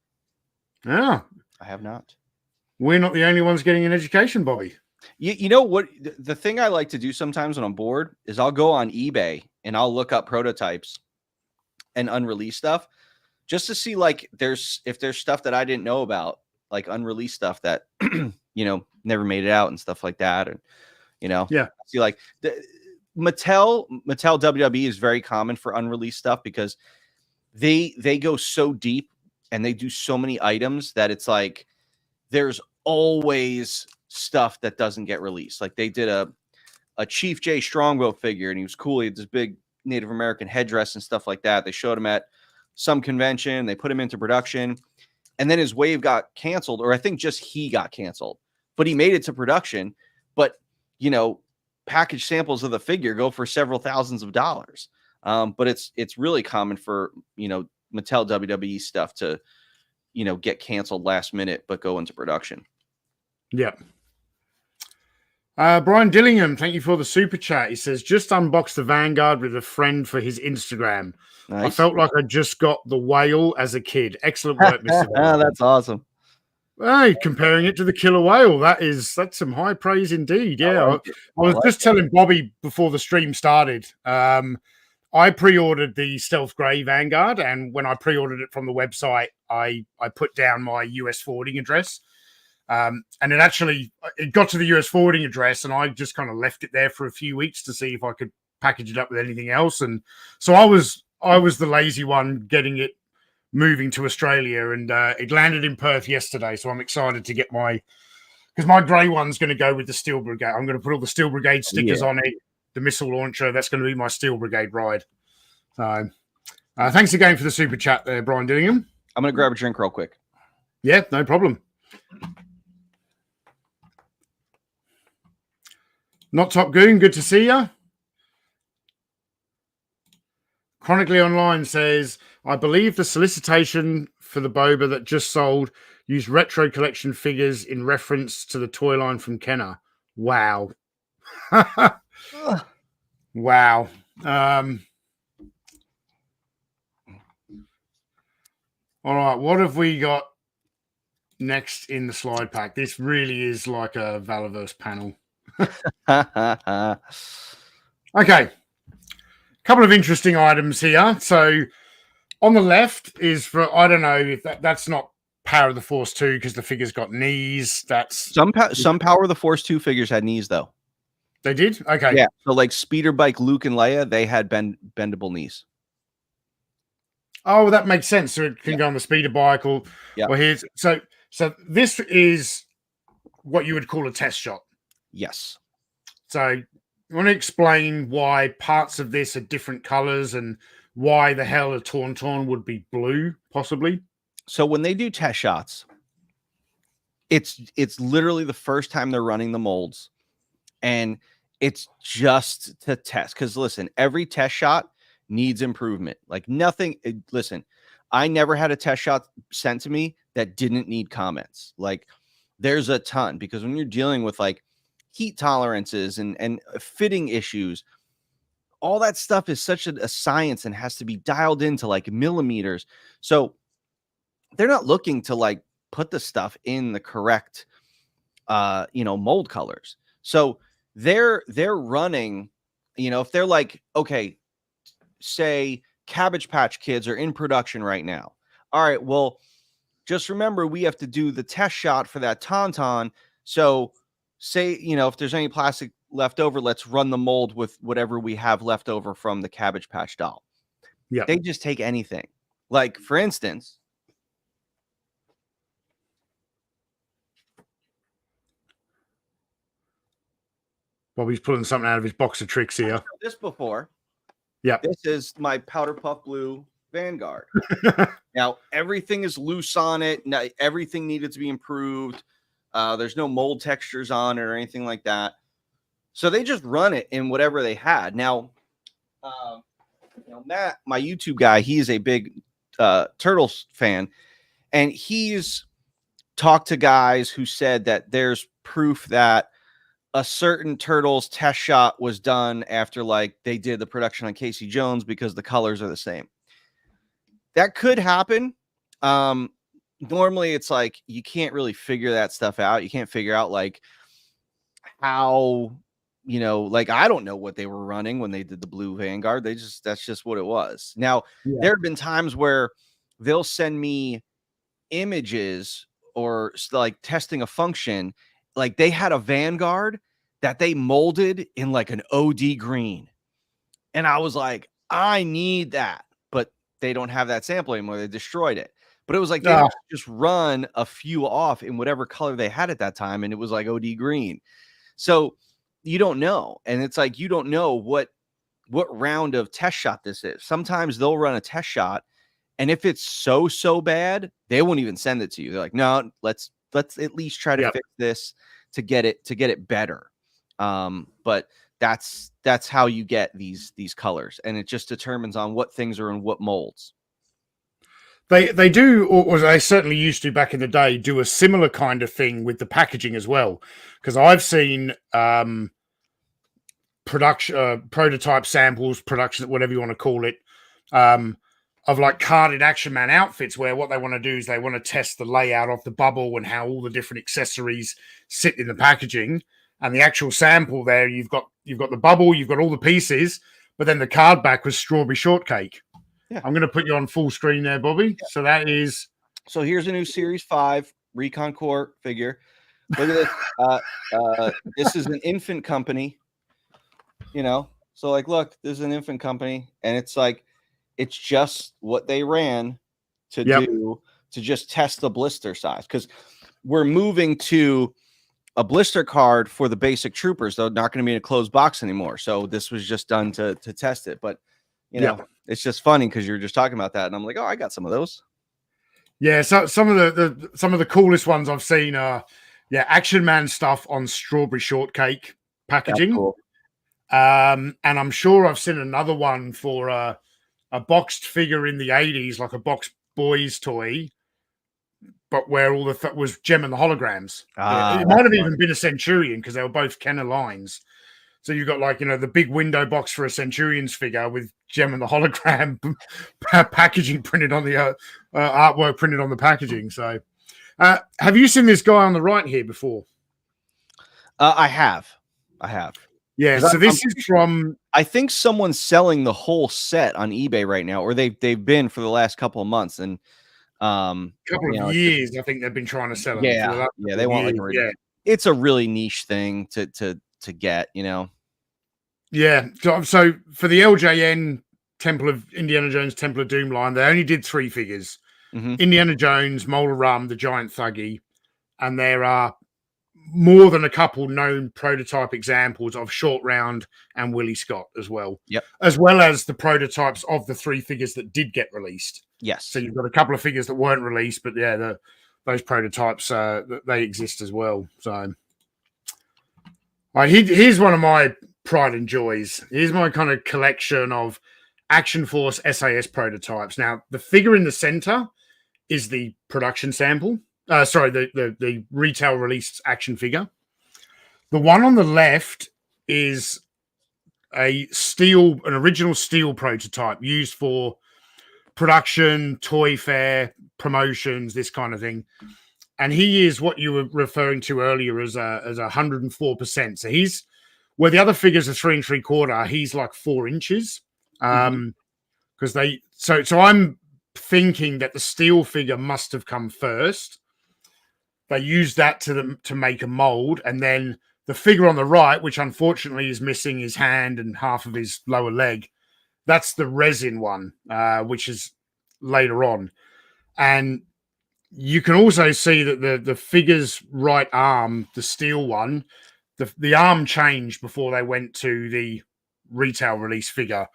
Yeah, I have not. We're not the only ones getting an education, Bobby. You know what? The thing I like to do sometimes when I'm bored is I'll go on eBay and I'll look up prototypes and unreleased stuff just to see like if there's stuff that I didn't know about, like unreleased stuff that never made it out and stuff like that. And see like Mattel WWE is very common for unreleased stuff because they go so deep and they do so many items that it's like there's always stuff that doesn't get released. Like they did a Chief J Strongbow figure and he was cool. He had this big Native American headdress and stuff like that. They showed him at some convention. They put him into production and then his wave got canceled, or I think just he got canceled, but he made it to production. But, package samples of the figure go for several thousands of dollars. But it's really common for, Mattel WWE stuff to, get canceled last minute, but go into production. Yeah. Brian Dillingham, thank you for the super chat. He says, just unboxed the Vanguard with a friend for his Instagram. Nice. I felt like I just got the whale as a kid. Excellent work, Mr. That's awesome. Hey, comparing it to the killer whale, that's some high praise indeed. Yeah, I was just telling Bobby before the stream started. I pre-ordered the Stealth Grey Vanguard, and when I pre-ordered it from the website, I put down my US forwarding address. And it got to the US forwarding address, and I just kind of left it there for a few weeks to see if I could package it up with anything else. And so I was the lazy one getting it moving to Australia, and it landed in Perth yesterday. So I'm excited to get because my grey one's going to go with the Steel Brigade. I'm going to put all the Steel Brigade stickers on it, the missile launcher. That's going to be my Steel Brigade ride. So thanks again for the super chat there, Brian Dillingham. I'm going to grab a drink real quick. Yeah, no problem. Not Top Goon, good to see you. Chronically Online says, I believe the solicitation for the Boba that just sold used retro collection figures in reference to the toy line from Kenner. Wow. Wow. All right. What have we got next in the slide pack? This really is like a Valaverse panel. Okay. Couple of interesting items here. So on the left is for, I don't know if that's not Power of the Force 2 because the figure's got knees. That's some Power of the Force 2 figures had knees though. They did? Okay. Yeah. So like Speeder Bike Luke and Leia, they had bendable knees. Oh, that makes sense. So it can go on the speeder bike or here's so this is what you would call a test shot. Yes. So you want to explain why parts of this are different colors and why the hell a Tauntaun would be blue, possibly? So when they do test shots, it's literally the first time they're running the molds, and it's just to test. Because listen, every test shot needs improvement. Like nothing. Listen, I never had a test shot sent to me that didn't need comments. Like there's a ton, because when you're dealing with like heat tolerances and fitting issues, all that stuff is such a science and has to be dialed into like millimeters. So they're not looking to like put the stuff in the correct mold colors. So they're running, if they're like, okay, say Cabbage Patch Kids are in production right now. All right, well, just remember we have to do the test shot for that Tauntaun. So say, if there's any plastic left over, let's run the mold with whatever we have left over from the Cabbage Patch doll. Yeah. They just take anything. Like, for instance, Bobby's pulling something out of his box of tricks here. This before. Yeah. This is my Powder Puff Blue Vanguard. Now, everything is loose on it. Now, everything needed to be improved. There's no mold textures on it or anything like that. So they just run it in whatever they had. Now, Matt, my YouTube guy, he's a big Turtles fan, and he's talked to guys who said that there's proof that a certain Turtles test shot was done after like they did the production on Casey Jones because the colors are the same. That could happen. Normally it's like you can't really figure that stuff out. You can't figure out like how, like I don't know what they were running when they did the Blue Vanguard. That's just what it was. Now, there have been times where they'll send me images or like testing a function. Like they had a Vanguard that they molded in like an OD green. And I was like, I need that. But they don't have that sample anymore. They destroyed it. But it was like they just run a few off in whatever color they had at that time. And it was like OD green. So you don't know. And it's like you don't know what round of test shot this is. Sometimes they'll run a test shot, and if it's so bad, they won't even send it to you. They're like, no, let's at least try to fix this to get it better. But that's how you get these colors, and it just determines on what things are in what molds. They do, or they certainly used to back in the day, do a similar kind of thing with the packaging as well. Because I've seen prototype samples, production, whatever you want to call it, of like carded Action Man outfits, where what they want to do is they want to test the layout of the bubble and how all the different accessories sit in the packaging. And the actual sample there, you've got the bubble, you've got all the pieces, but then the card back was strawberry shortcake. Yeah. I'm going to put you on full screen there, Bobby. Yeah. So that is. So here's a new Series 5 Recon Core figure. Look at this. This is an infant company. So like, look, this is an infant company, and it's like, it's just what they ran to do to just test the blister size, because we're moving to a blister card for the basic troopers. They're not going to be in a closed box anymore. So this was just done to test it. But it's just funny because you're just talking about that, and I'm like, oh, I got some of those. Yeah, so some of the coolest ones I've seen are Action Man stuff on strawberry shortcake packaging. Cool. And I'm sure I've seen another one for a boxed figure in the 80s, like a boxed boys toy, but where all the was Gem and the holograms. It might have even been a Centurion because they were both Kenner lines. So you've got like, the big window box for a Centurion's figure with Gem and the hologram packaging printed on the artwork printed on the packaging. So have you seen this guy on the right here before? I have. Yeah. So this is from. I think someone's selling the whole set on eBay right now, or they've been for the last couple of months, and couple of years. I think they've been trying to sell them. Yeah, they want it's a really niche thing to get, Yeah. So for the LJN Temple of Indiana Jones Temple of Doom line, they only did 3 figures: Indiana Jones, Mola Rum, the Giant Thuggy, and there are more than a couple known prototype examples of Short Round and Willie Scott as well. Yep. As well as the prototypes of the 3 figures that did get released. Yes. So you've got a couple of figures that weren't released, but yeah, those prototypes they exist as well. So here's one of my pride and joys. Here's my kind of collection of Action Force SAS prototypes. Now, the figure in the center is the production sample. The retail released action figure. The one on the left is an original steel prototype used for production, toy fair, promotions, this kind of thing. And he is what you were referring to earlier as 104%. So he's where the other figures are 3 3/4. He's like 4 inches. Because so I'm thinking that the steel figure must have come first. They used that to make a mold, and then the figure on the right, which unfortunately is missing his hand and half of his lower leg, that's the resin one, which is later on. And you can also see that the figure's right arm, the steel one, the arm changed before they went to the retail release figure.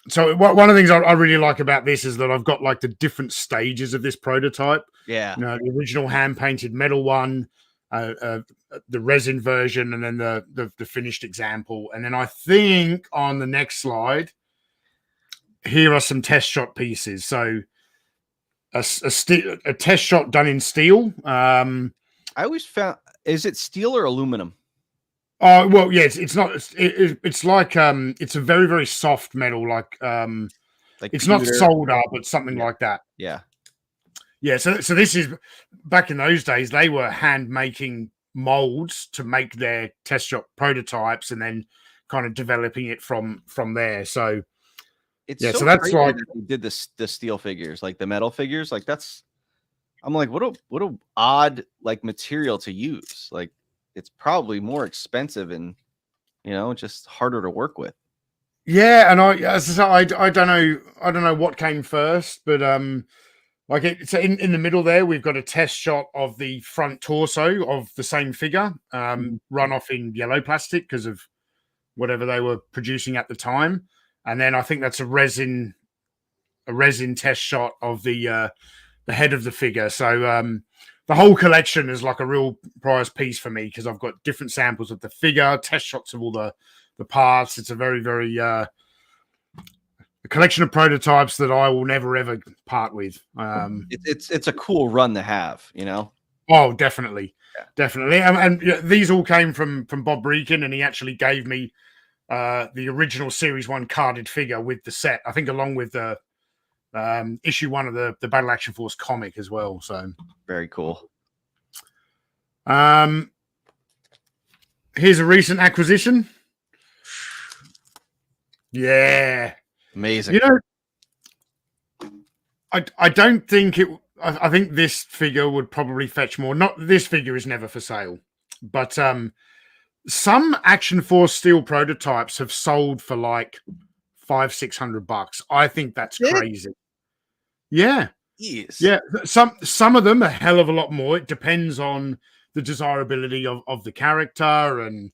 So one of the things I really like about this is that I've got like the different stages of this prototype. Yeah. The original hand-painted metal one, the resin version, and then the finished example. And then I think on the next slide, here are some test shot pieces. So a test shot done in steel. I always found, is it steel or aluminum? Oh, well, yes, it's not. It's like it's a very, very soft metal, like it's not solder, but something like that. Yeah. So this is back in those days. They were hand making molds to make their test shot prototypes, and then kind of developing it from there. So so that's like they did the steel figures, like the metal figures, like that's. I'm like, what a odd like material to use, like. It's probably more expensive and, just harder to work with. Yeah, and I don't know what came first, but like it's in the middle there, we've got a test shot of the front torso of the same figure, run off in yellow plastic because of whatever they were producing at the time, and then I think that's a resin test shot of the head of the figure. So the whole collection is like a real prize piece for me because I've got different samples of the figure, test shots of all the parts. It's a very, very a collection of prototypes that I will never ever part with. It's a cool run to have, Oh, definitely, definitely. And these all came from Bob Breakin, and he actually gave me the original Series 1 carded figure with the set. I think along with the issue 1 of the Battle Action Force comic as well. So very cool. Here's a recent acquisition. Yeah, amazing. I don't think it. I think this figure would probably fetch more. Not this figure is never for sale, but some Action Force steel prototypes have sold for like $500-600. I think that's crazy. Yeah. Yes. Yeah. Some of them a hell of a lot more. It depends on the desirability of the character. And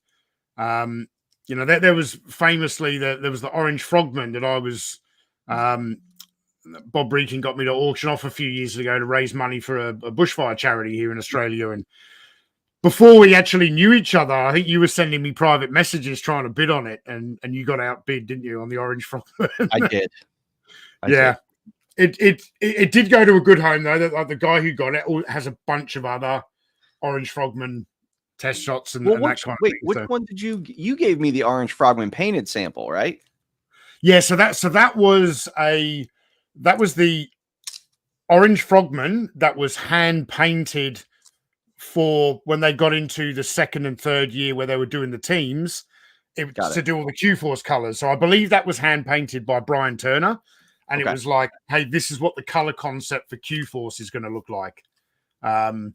there was famously there was the Orange Frogman that I was Bob Breakin got me to auction off a few years ago to raise money for a bushfire charity here in Australia. And before we actually knew each other, I think you were sending me private messages trying to bid on it, and you got outbid, didn't you, on the Orange Frogman? I did. I see. Yeah. It did go to a good home though. That like the guy who got it has a bunch of other Orange Frogman test shots and that kind of thing. Which one did you gave me the Orange Frogman painted sample, right? Yeah, so that was the Orange Frogman that was hand painted for when they got into the second and third year where they were doing the teams. It was to do all the Q-Force colors. So I believe that was hand painted by Brian Turner. And it was like, hey, this is what the color concept for Q-Force is going to look like. So,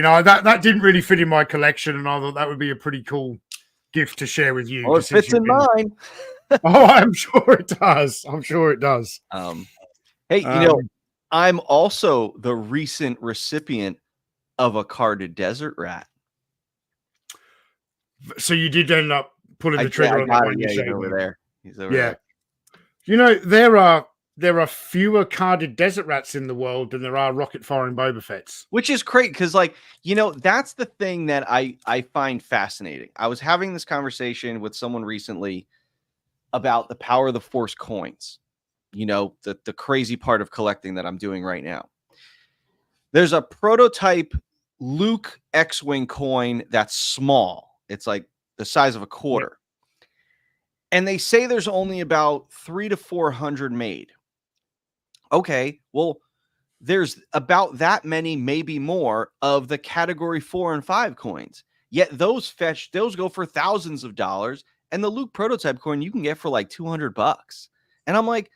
that didn't really fit in my collection. And I thought that would be a pretty cool gift to share with you. Well, it fits in mine. Oh, I'm sure it does. I'm sure it does. Hey, I'm also the recent recipient of a carded desert rat. So you did end up pulling the trigger on that one. Yeah, he's over there. He's over there. There are fewer carded desert rats in the world than there are rocket firing Boba Fett's. Which is great because, that's the thing that I find fascinating. I was having this conversation with someone recently about the Power of the Force coins. The crazy part of collecting that I'm doing right now. There's a prototype Luke X-Wing coin that's small. It's like the size of a quarter. Yep. And they say there's only about 300 to 400 made. Okay, well, there's about that many, maybe more, of the category 4 and 5 coins. Yet those go for thousands of dollars. And the Luke prototype coin you can get for like $200. And I'm like,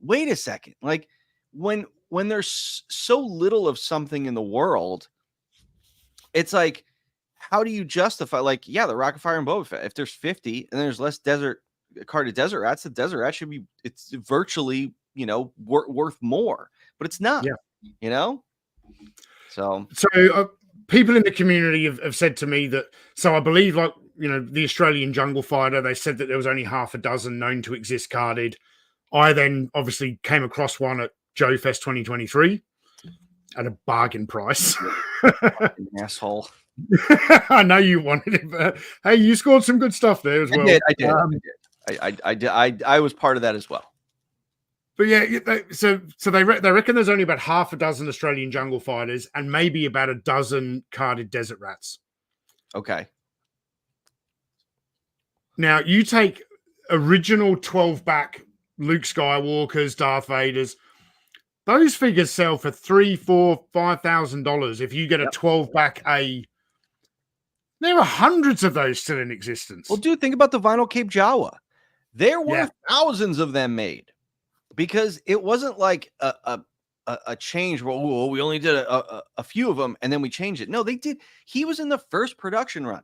wait a second. Like when there's so little of something in the world, it's like, how do you justify, the rocket fire and Boba Fett? If there's 50 and there's less carded desert rats, the desert rat it's virtually, worth more, but it's not, So people in the community have said to me that, so I believe the Australian jungle fighter, they said that there was only half a dozen known to exist carded. I then obviously came across one at Joe Fest 2023 at a bargain price. Asshole. I know you wanted it, but hey, you scored some good stuff there as well. I did. I was part of that as well. But yeah, so they reckon there's only about half a dozen Australian jungle fighters and maybe about a dozen carded desert rats. Okay. Now you take original 12-back Luke Skywalkers, Darth Vaders. Those figures sell for $3,000, $4,000, $5,000. If you get a 12-back there are hundreds of those still in existence. Well, dude, think about the vinyl Cape Jawa. There were thousands of them made because it wasn't like a change where we only did a few of them and then we changed it. No, they did. He was in the first production run.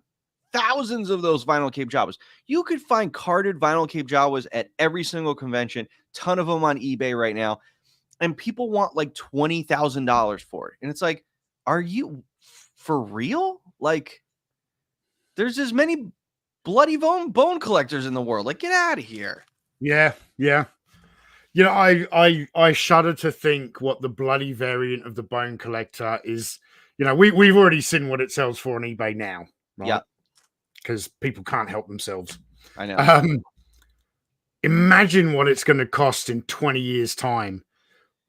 Thousands of those vinyl Cape Jawas. You could find carded vinyl Cape Jawas at every single convention. Ton of them on eBay right now. And people want like $20,000 for it. And it's like, are you for real? Like, there's as many bloody bone collectors in the world. Like, get out of here. Yeah. I shudder to think what the bloody variant of the bone collector is. We've already seen what it sells for on eBay now. Right? Yeah. Because people can't help themselves. I know. Imagine what it's going to cost in 20 years' time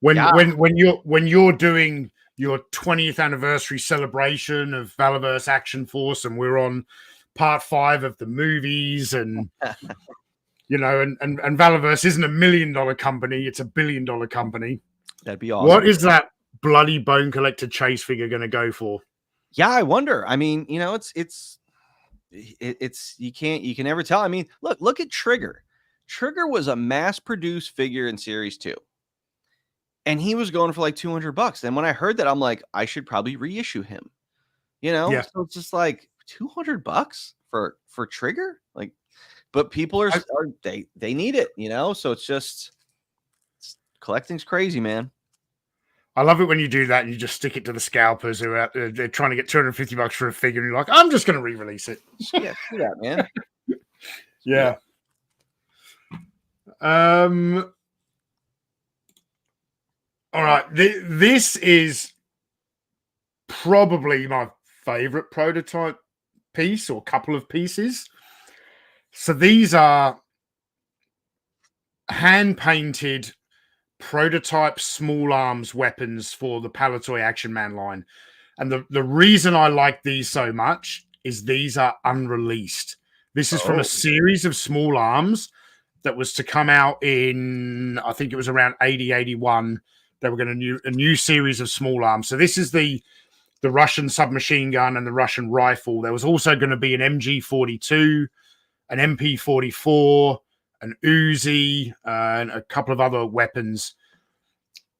when you're doing your 20th anniversary celebration of Valaverse Action Force, and we're on part 5 of the movies, and and Valaverse isn't $1 million company; it's $1 billion company. That'd be awesome. What is that bloody bone collector chase figure going to go for? Yeah, I wonder. I mean, it's you can never tell. I mean, look at Trigger. Trigger was a mass-produced figure in Series 2. And he was going for like $200. And when I heard that, I'm like, I should probably reissue him. So it's just like $200 for Trigger. Like, but people they need it, So it's collecting's crazy, man. I love it when you do that and you just stick it to the scalpers who are out there, they're trying to get $250 for a figure, and you're like, I'm just going to re-release it. Yeah, do that, man. Yeah. All right. This is probably my favorite prototype piece or couple of pieces. So these are hand-painted prototype small arms weapons for the Palatoy Action Man line. And the reason I like these so much is these are unreleased. This is from a series of small arms that was to come out in, I think it was around 80, 81. They were going to do a new series of small arms. So this is the Russian submachine gun and the Russian rifle. There was also going to be an MG42, an MP44, an Uzi, and a couple of other weapons.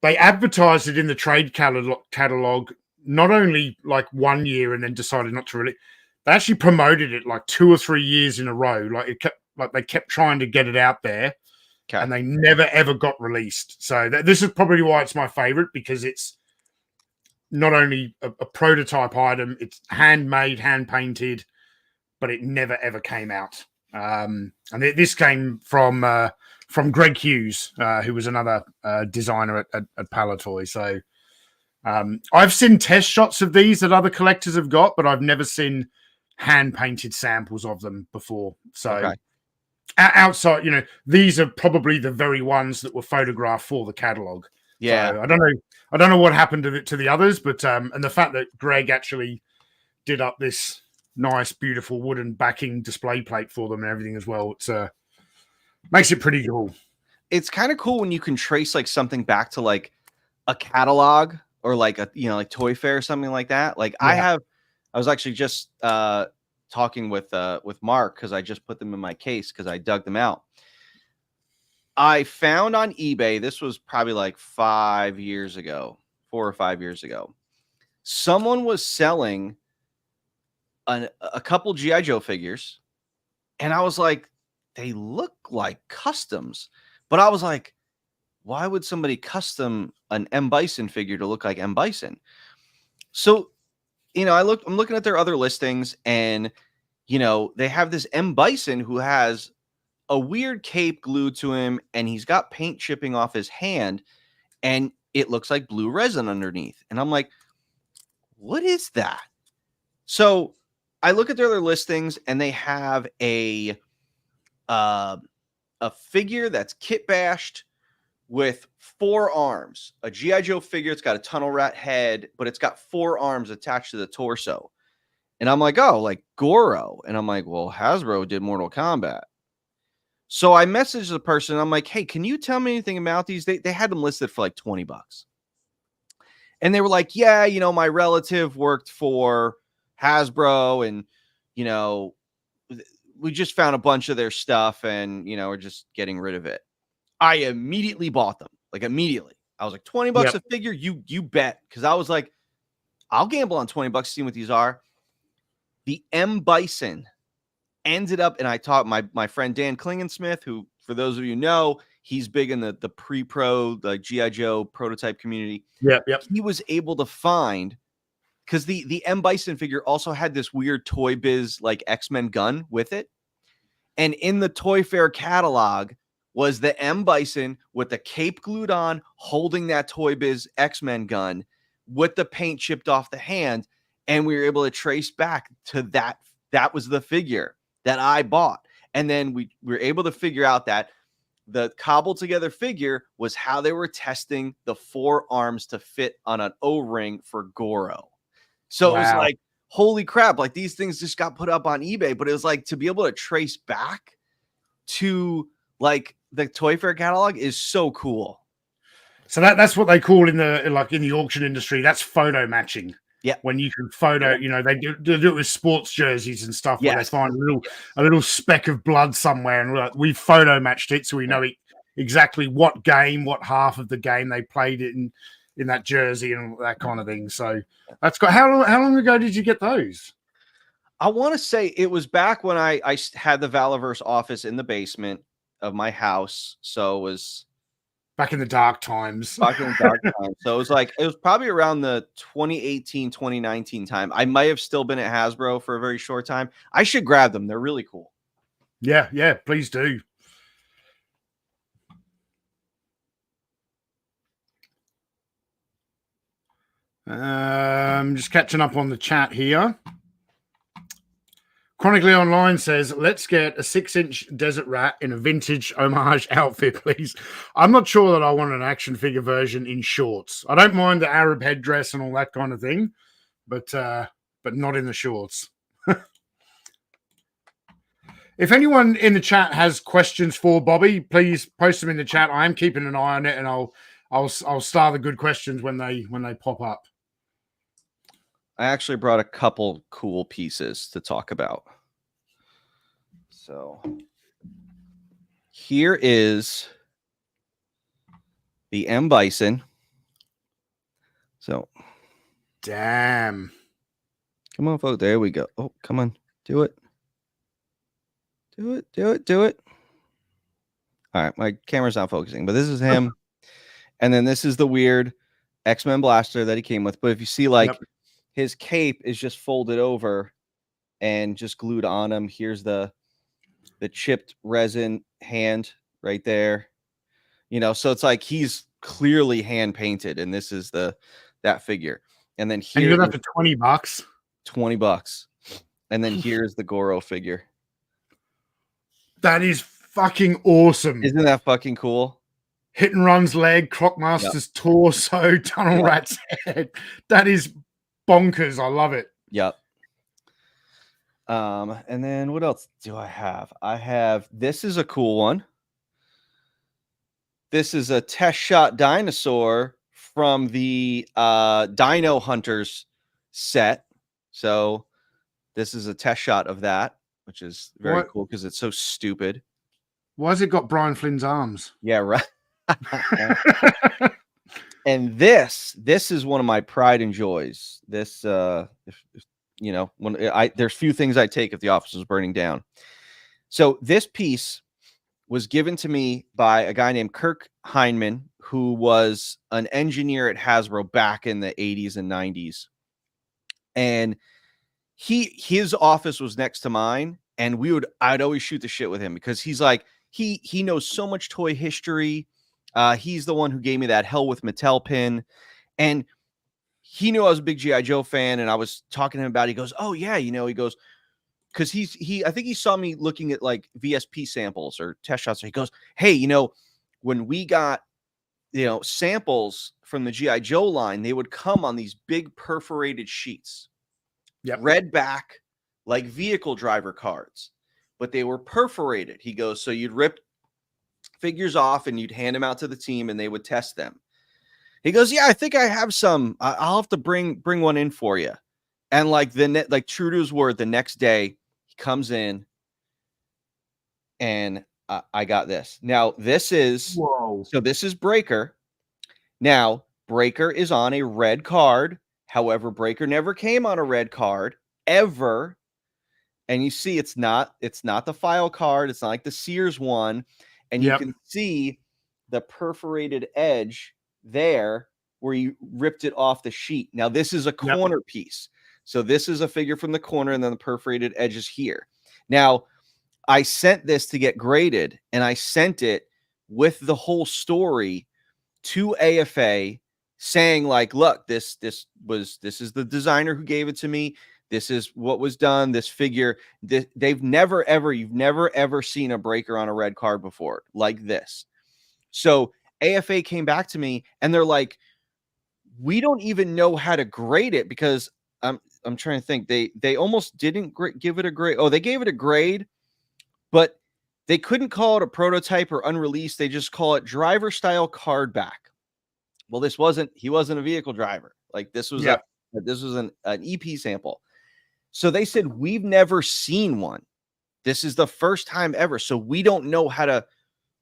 They advertised it in the trade catalog not only like 1 year and then decided not to release. They actually promoted it like 2 or 3 years in a row. They kept trying to get it out there, and they never ever got released. So this is probably why it's my favorite, because it's not only a prototype item, it's handmade, hand painted, but it never ever came out. And this came from Greg Hughes, who was another designer at Palatoy. So I've seen test shots of these that other collectors have got, but I've never seen hand painted samples of them before. So outside, these are probably the very ones that were photographed for the catalog. Yeah, so I don't know what happened to the others, but and the fact that Greg actually did up this nice, beautiful wooden backing display plate for them and everything as well, it's makes it pretty cool. It's kind of cool when you can trace like something back to like a catalog or like a like Toy Fair or something like that. Like I was actually just talking with Mark, because I just put them in my case because I dug them out. I found on eBay, this was probably like 4 or 5 years ago, someone was selling a couple G.I. Joe figures, and I was like, they look like customs, but I was like, why would somebody custom an M. Bison figure to look like M. Bison? So, I'm looking at their other listings, and, they have this M. Bison who has a weird cape glued to him, and he's got paint chipping off his hand, and it looks like blue resin underneath. And I'm like, what is that? So I look at their other listings, and they have a figure that's kit bashed with 4 arms, a G.I. Joe figure. It's got a tunnel rat head, but it's got 4 arms attached to the torso. And I'm like, oh, like Goro. And I'm like, well, Hasbro did Mortal Kombat. So I messaged the person. I'm like, hey, can you tell me anything about these? They had them listed for like $20. And they were like, yeah, my relative worked for Hasbro, and, we just found a bunch of their stuff, and, we're just getting rid of it. I immediately bought them. Like immediately. I was like, $20 a figure. You bet. Cause I was like, I'll gamble on $20 seeing what these are. The M. Bison ended up, and I taught my friend Dan Klingensmith, who, for those of you know, he's big in the pre-pro, the G.I. Joe prototype community. Yep. He was able to find, because the M. Bison figure also had this weird Toy Biz like X-Men gun with it. And in the Toy Fair catalog was the M. Bison with the cape glued on, holding that Toy Biz X-Men gun with the paint chipped off the hand. And we were able to trace back to that. That was the figure that I bought. And then we were able to figure out that the cobbled together figure was how they were testing the 4 arms to fit on an O-ring for Goro. So It was like, holy crap, like these things just got put up on eBay, but it was like to be able to trace back to like the Toy Fair catalog is so cool. So that's what they call in the auction industry, that's photo matching. Yeah. When you can photo, they do it with sports jerseys and stuff, where they find a little speck of blood somewhere, and we photo matched it, so we know exactly what game, what half of the game they played it in that jersey and that kind of thing. So that's got how long ago did you get those? I want to say it was back when I had the Valaverse office in the basement of my house. So it was back in the dark times. So it was probably around the 2018, 2019 time. I might have still been at Hasbro for a very short time. I should grab them. They're really cool. Yeah, please do. Just catching up on the chat here. Chronically Online says, let's get a 6-inch desert rat in a vintage homage outfit, please. I'm not sure that I want an action figure version in shorts. I don't mind the Arab headdress and all that kind of thing, but not in the shorts. If anyone in the chat has questions for Bobby, please post them in the chat. I am keeping an eye on it, and I'll star the good questions when they pop up. I actually brought a couple cool pieces to talk about. So here is the M Bison. So damn. Come on, folks. There we go. Oh, come on. Do it. Do it. Do it. Do it. All right. My camera's not focusing, but this is him. And then this is the weird X-Men blaster that he came with. But if you see, like, his cape is just folded over and just glued on him. Here's the chipped resin hand right there. You know, so it's like he's clearly hand painted, and this is that figure. And then here, and you got that for $20. $20. And then here's the Goro figure. That is fucking awesome. Isn't that fucking cool? Hit and Run's leg, Clockmaster's torso, Tunnel Rat's head. That is bonkers. I love it. Yep. And then what else do I have? This is a cool one. This is a test shot dinosaur from the Dino Hunters set. So this is a test shot of that, which is very cool because it's so stupid. Why has it got Brian Flynn's arms? Yeah, right. And this is one of my pride and joys. This, you know, there's few things I'd take if the office was burning down. So this piece was given to me by a guy named Kirk Heineman, who was an engineer at Hasbro back in the 80s and 90s. And his office was next to mine, and I'd always shoot the shit with him because he's like, he knows so much toy history. He's the one who gave me that Hell with Mattel pin, and he knew I was a big G.I. Joe fan, and I was talking to him about it. He goes, oh yeah, you know, he goes, because I think he saw me looking at like VSP samples or test shots. So he goes, hey, you know, when we got, you know, samples from the G.I. Joe line, they would come on these big perforated sheets. Yep. Red back, like vehicle driver cards, but they were perforated. He goes, so you'd rip figures off and you'd hand them out to the team and they would test them. He goes, yeah, I think I have some. I'll have to bring one in for you. And like true to his word, the next day he comes in and I got this. Now this is, so this is Breaker. Now Breaker is on a red card. However, Breaker never came on a red card ever. And you see, it's not the file card. It's not like the Sears one. And you can see the perforated edge there where you ripped it off the sheet. Now, this is a corner piece. So this is a figure from the corner, and then the perforated edge is here. Now, I sent this to get graded, and I sent it with the whole story to AFA saying, like, look, this is the designer who gave it to me. This is what was done. This figure, you've never ever seen a Breaker on a red card before like this. So AFA came back to me and they're like, we don't even know how to grade it because I'm trying to think. They almost didn't give it a grade. Oh, they gave it a grade, but they couldn't call it a prototype or unreleased. They just call it driver style card back. Well, he wasn't a vehicle driver. Like this was an EP sample. So they said, we've never seen one. This is the first time ever. So we don't know how to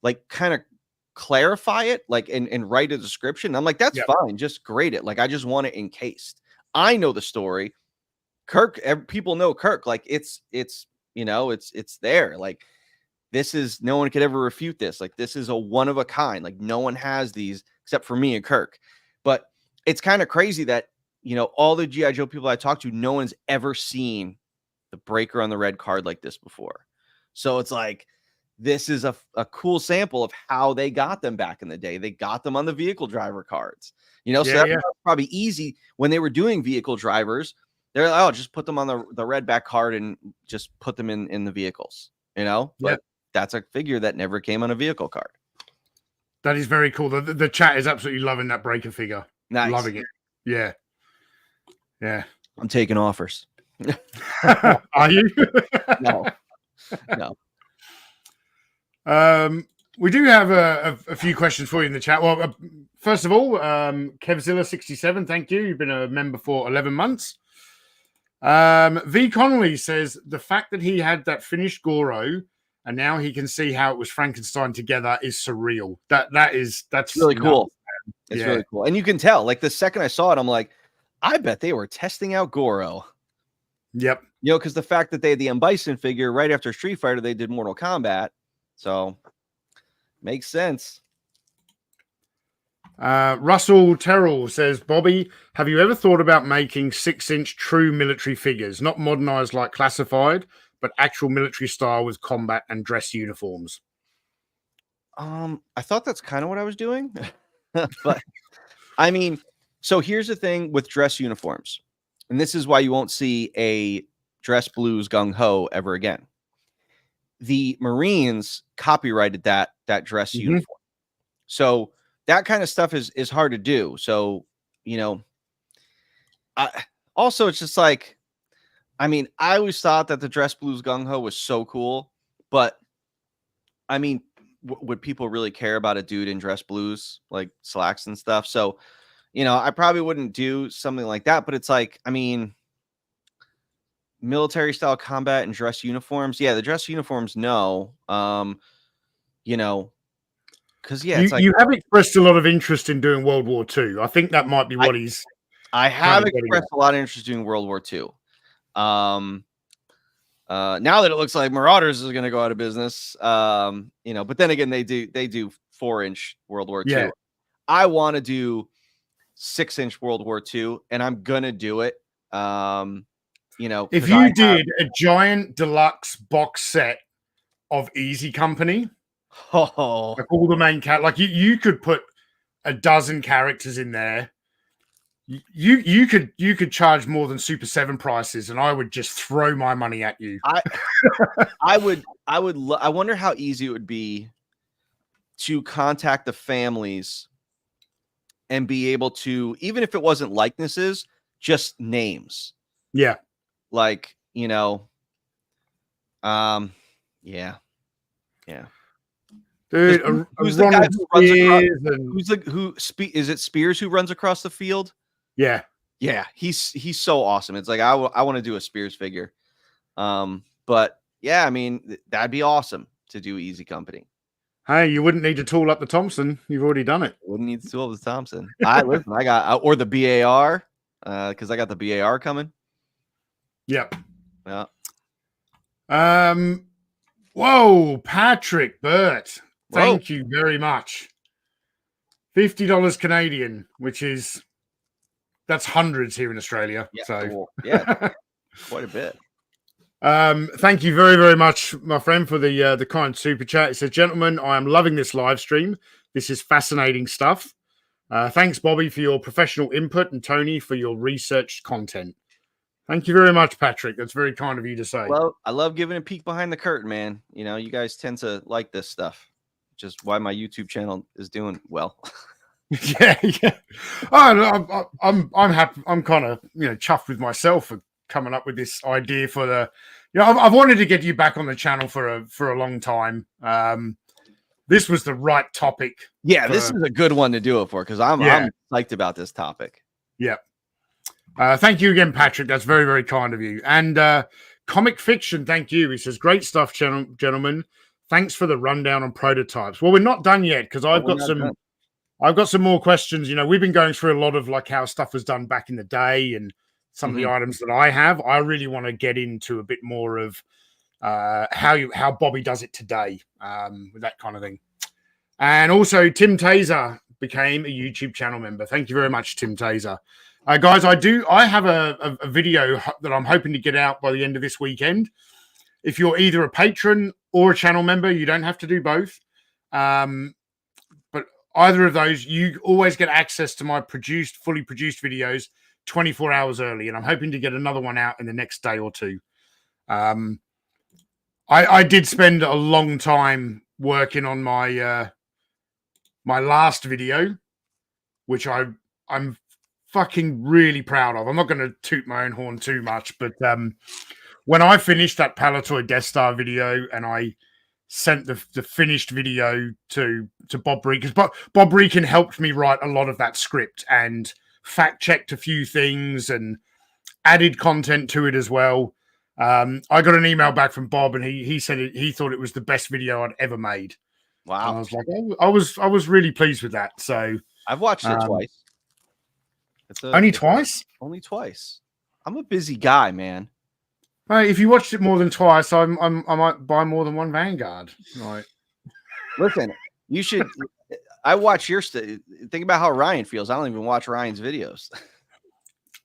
like kind of clarify it, like and write a description. I'm like, that's fine. Just grade it. Like, I just want it encased. I know the story. Kirk, people know Kirk. Like it's you know, it's there. Like this is, no one could ever refute this. Like this is a one of a kind. Like no one has these except for me and Kirk. But it's kind of crazy that, you know, all the G.I. Joe people I talked to, no one's ever seen the Breaker on the red card like this before. So it's like, this is a cool sample of how they got them back in the day. They got them on the vehicle driver cards, you know, so that was probably easy when they were doing vehicle drivers. They're like, oh, just put them on the red back card and just put them in the vehicles, you know. But that's a figure that never came on a vehicle card. That is very cool. The chat is absolutely loving that Breaker figure. Nice. Loving it. Yeah. Yeah. I'm taking offers. Are you? No. We do have a few questions for you in the chat. Well, first of all, Kevzilla67, thank you. You've been a member for 11 months. V. Connolly says the fact that he had that finished Goro and now he can see how it was Frankenstein together is surreal. That's really cool. It's really cool. And you can tell, like, the second I saw it, I'm like, I bet they were testing out Goro. Yep. You know, because the fact that they had the M. Bison figure right after Street Fighter, they did Mortal Kombat. So makes sense. Russell Terrell says, Bobby, have you ever thought about making 6-inch true military figures, not modernized like classified, but actual military style with combat and dress uniforms? I thought that's kind of what I was doing. But I mean, so here's the thing with dress uniforms, and this is why you won't see a dress blues gung ho ever again. The Marines copyrighted that dress uniform, so that kind of stuff is hard to do. So, you know, also it's just like, I mean, I always thought that the dress blues gung ho was so cool, but I mean, would people really care about a dude in dress blues, like slacks and stuff? So, you know, I probably wouldn't do something like that, but it's like, I mean, military style combat and dress uniforms. Yeah, the dress uniforms, no. You know, because it's like, you have expressed a lot of interest in doing World War II. I think that might be what I have expressed a lot of interest in World War II. Now that it looks like Marauders is going to go out of business, you know, but then again, they do 4-inch World War II. I want to do 6-inch World War II, and I'm gonna do it. You know, if you did a giant deluxe box set of Easy Company, like all the main like you could put a dozen characters in there. You could charge more than Super 7 prices, and I would just throw my money at you. I wonder how easy it would be to contact the families and be able to, even if it wasn't likenesses, just names. Yeah. Like, you know, yeah. Dude, who's the guy who runs across, is it Spears who runs across the field? Yeah. He's so awesome. It's like, I want to do a Spears figure. But yeah, I mean, that'd be awesome to do Easy Company. Hey, you wouldn't need to tool up the Thompson. You've already done it. Wouldn't need to tool up the Thompson. I got, or the BAR, because I got the BAR coming. Yep. Yeah. Whoa, Patrick Burt. Thank you very much. $50 Canadian, that's hundreds here in Australia. Yeah, so cool. Yeah, quite a bit. Thank you very, very much, my friend, for the kind super chat. It says, gentlemen, I am loving this live stream. This is fascinating stuff. Thanks, Bobby, for your professional input, and Tony for your researched content. Thank you very much, Patrick. That's very kind of you to say. Well, I love giving a peek behind the curtain, man. You know, you guys tend to like this stuff, which is why my YouTube channel is doing well. yeah. Oh, I'm happy. I'm kind of, chuffed with myself for coming up with this idea for the. I've wanted to get you back on the channel for a long time. This was the right topic. Yeah, this is a good one to do it for, because I'm psyched about this topic. Yeah. Thank you again, Patrick. That's very, very kind of you. And Comic Fiction, thank you. He says, great stuff, gentlemen. Thanks for the rundown on prototypes. Well, we're not done yet, because I've got some more questions. We've been going through a lot of like how stuff was done back in the day and some of the items that I have. I really want to get into a bit more of how Bobby does it today, with that kind of thing. And also, Tim Taser became a YouTube channel member. Thank you very much, Tim Taser. Guys, I have a video that I'm hoping to get out by the end of this weekend. If you're either a patron or a channel member, you don't have to do both. But either of those, you always get access to my fully produced videos 24 hours early, and I'm hoping to get another one out in the next day or two. I did spend a long time working on my my last video, which I'm fucking really proud of. I'm not going to toot my own horn too much, but when I finished that Palatoy Death Star video and I sent the finished video to Bob Reekin, because Bob Reekin helped me write a lot of that script and fact checked a few things and added content to it as well. I got an email back from Bob, and he said he thought it was the best video I'd ever made. Wow. And I was like, I was really pleased with that. So I've watched it twice. Only twice? Only twice. I'm a busy guy, man. Hey, if you watched it more than twice, I might buy more than one Vanguard. Right. Listen, you should. I watch your think about how Ryan feels. I don't even watch Ryan's videos.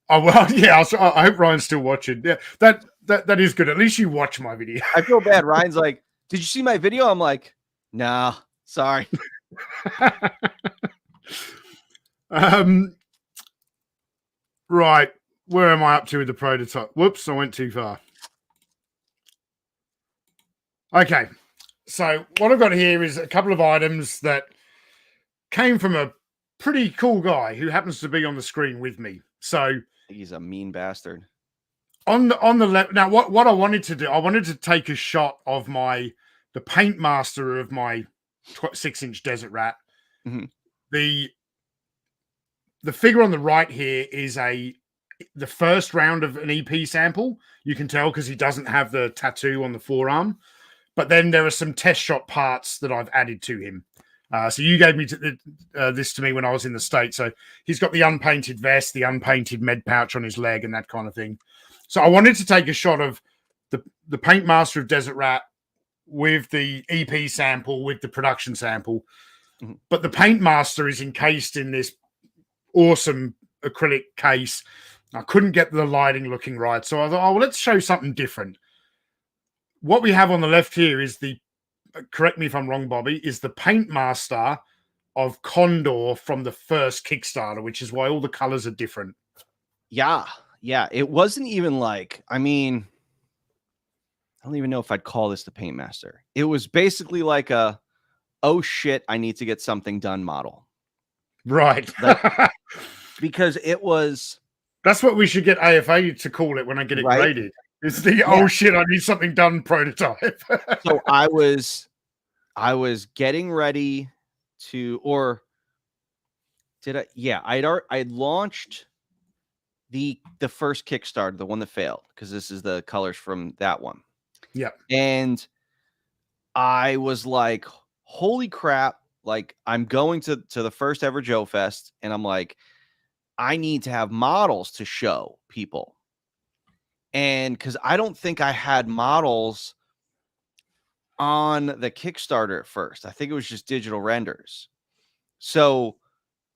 Oh well, yeah. I hope Ryan's still watching. Yeah, that is good. At least you watch my video. I feel bad. Ryan's like, "Did you see my video?" I'm like, "Nah, sorry." Right. Where am I up to with the prototype? Whoops, I went too far. Okay. So what I've got here is a couple of items that came from a pretty cool guy who happens to be on the screen with me. So he's a mean bastard. On the left now, what I wanted to do, I wanted to take a shot of the paint master of my 6-inch Desert Rat. Mm-hmm. The figure on the right here is the first round of an EP sample. You can tell because he doesn't have the tattoo on the forearm. But then there are some test shot parts that I've added to him. So you gave me this to me when I was in the States. So he's got the unpainted vest, the unpainted med pouch on his leg, and that kind of thing. So I wanted to take a shot of the paint master of Desert Rat with the EP sample, with the production sample. Mm-hmm. But the paint master is encased in this awesome acrylic case. I couldn't get the lighting looking right. So I thought, oh, well, let's show something different. What we have on the left here is correct me if I'm wrong, Bobby, is the paint master of Condor from the first Kickstarter, which is why all the colors are different. Yeah. It wasn't even like, I mean, I don't even know if I'd call this the paint master. It was basically like oh shit, I need to get something done model. Right. Because it was. That's what we should get AFA to call it when I get it graded. It's the oh shit, I need something done prototype. So I was getting ready to, or did I? Yeah, I'd launched the first Kickstarter, the one that failed, because this is the colors from that one. Yeah. And I was like, holy crap, like I'm going to the first ever Joe Fest, and I'm like, I need to have models to show people. And because I don't think I had models on the Kickstarter at first. I think it was just digital renders. So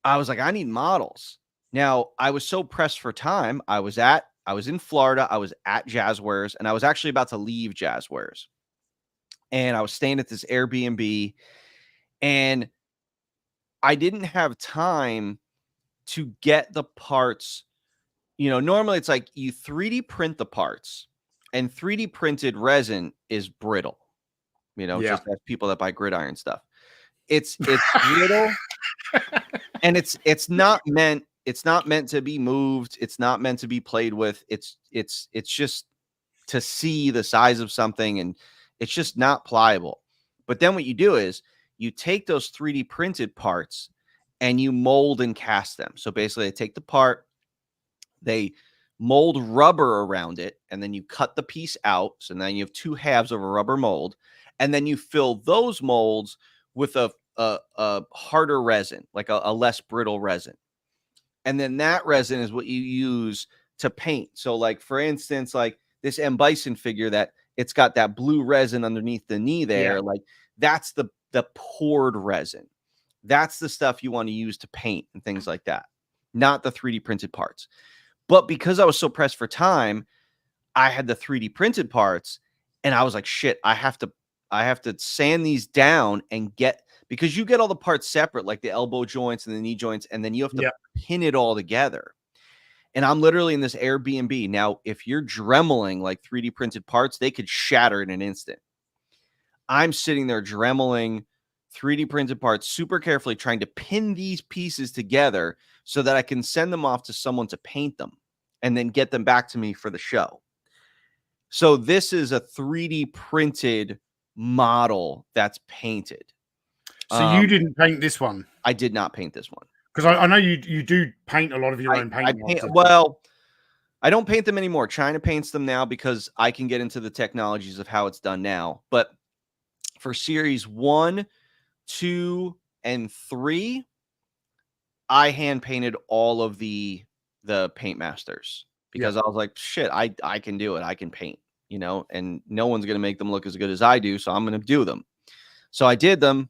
I was like, I need models. Now, I was so pressed for time. I was in Florida. I was at Jazzwares, and I was actually about to leave Jazzwares. And I was staying at this Airbnb, and I didn't have time to get the parts. You know, normally it's like you 3D print the parts, and 3D printed resin is brittle. You know, just as people that buy gridiron stuff. It's brittle, and it's not meant to be moved. It's not meant to be played with. It's just to see the size of something, and it's just not pliable. But then what you do is you take those 3D printed parts and you mold and cast them. So basically they take the part, they mold rubber around it, and then you cut the piece out. So then you have two halves of a rubber mold, and then you fill those molds with a harder resin, like a less brittle resin. And then that resin is what you use to paint. So like, for instance, like this M. Bison figure that it's got that blue resin underneath the knee there. Yeah. Like that's the poured resin. That's the stuff you want to use to paint and things like that, not the 3D printed parts. But because I was so pressed for time, I had the 3D printed parts, and I was like, shit, I have to sand these down and because you get all the parts separate, like the elbow joints and the knee joints, and then you have to pin it all together. And I'm literally in this Airbnb. Now, if you're dremeling like 3D printed parts, they could shatter in an instant. I'm sitting there dremeling 3D printed parts super carefully, trying to pin these pieces together so that I can send them off to someone to paint them and then get them back to me for the show. So this is a 3D printed model that's painted. So you didn't paint this one? I did not paint this one. Because I know you do paint a lot of your own paint. Well, I don't paint them anymore. China paints them now because I can get into the technologies of how it's done now. But for series 1, 2, and 3, I hand painted all of the paint masters because I was like, shit, I can do it. I can paint, and no one's going to make them look as good as I do. So I'm going to do them. So I did them.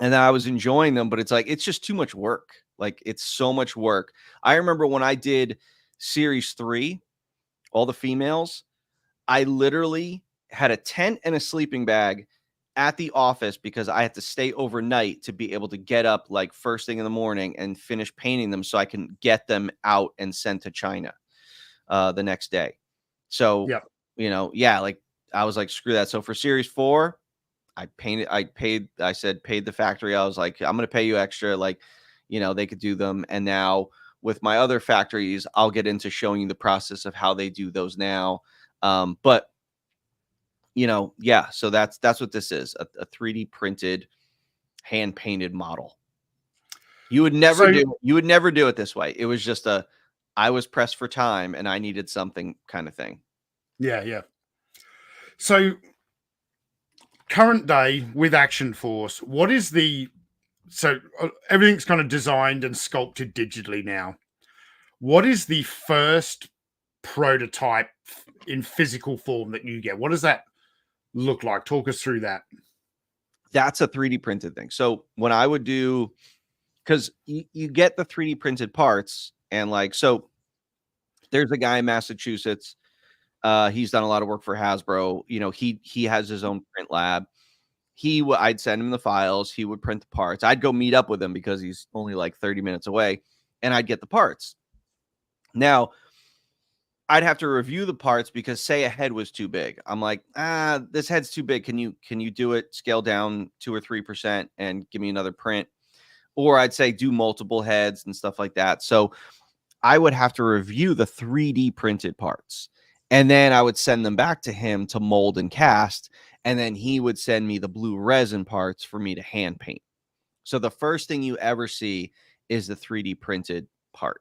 And I was enjoying them, but it's like, it's just too much work. Like, it's so much work. I remember when I did series 3, all the females, I literally had a tent and a sleeping bag at the office because I had to stay overnight to be able to get up like first thing in the morning and finish painting them so I can get them out and sent to China the next day. So, like I was like, screw that. So for series 4, I said, paid the factory. I was like, I'm going to pay you extra. Like, they could do them. And now with my other factories, I'll get into showing you the process of how they do those now. But so that's what this is, a 3D printed, hand painted model. You would never do it this way. It was just I was pressed for time and I needed something kind of thing. Yeah. So current day with Action Force, what is so everything's kind of designed and sculpted digitally now. What is the first prototype in physical form that you get? What does that look like? Talk us through that. That's a 3D printed thing. So when I would do, because you get the 3D printed parts, and like, so there's a guy in Massachusetts. He's done a lot of work for Hasbro. He has his own print lab. I'd send him the files. He would print the parts. I'd go meet up with him because he's only like 30 minutes away, and I'd get the parts. Now, I'd have to review the parts because say a head was too big. I'm like, this head's too big. Can you do it, scale down 2 or 3% and give me another print? Or I'd say do multiple heads and stuff like that. So I would have to review the 3D printed parts. And then I would send them back to him to mold and cast. And then he would send me the blue resin parts for me to hand paint. So the first thing you ever see is the 3D printed part.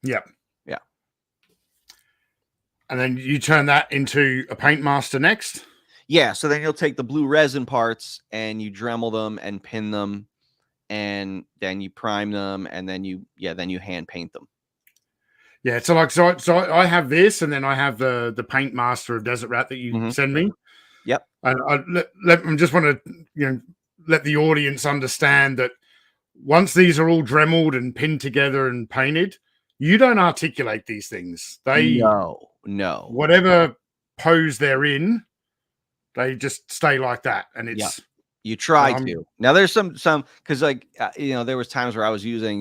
Yeah. Yeah. And then you turn that into a paint master next? Yeah. So then you'll take the blue resin parts and you Dremel them and pin them. And then you prime them, and then you hand paint them. Yeah, so I have this, and then I have the paint master of Desert Rat that you send me. Yep. And I just want to let the audience understand that once these are all dremeled and pinned together and painted, you don't articulate these things. No. Whatever pose they're in, they just stay like that, and it's. You try to. Now there's some because like there was times where I was using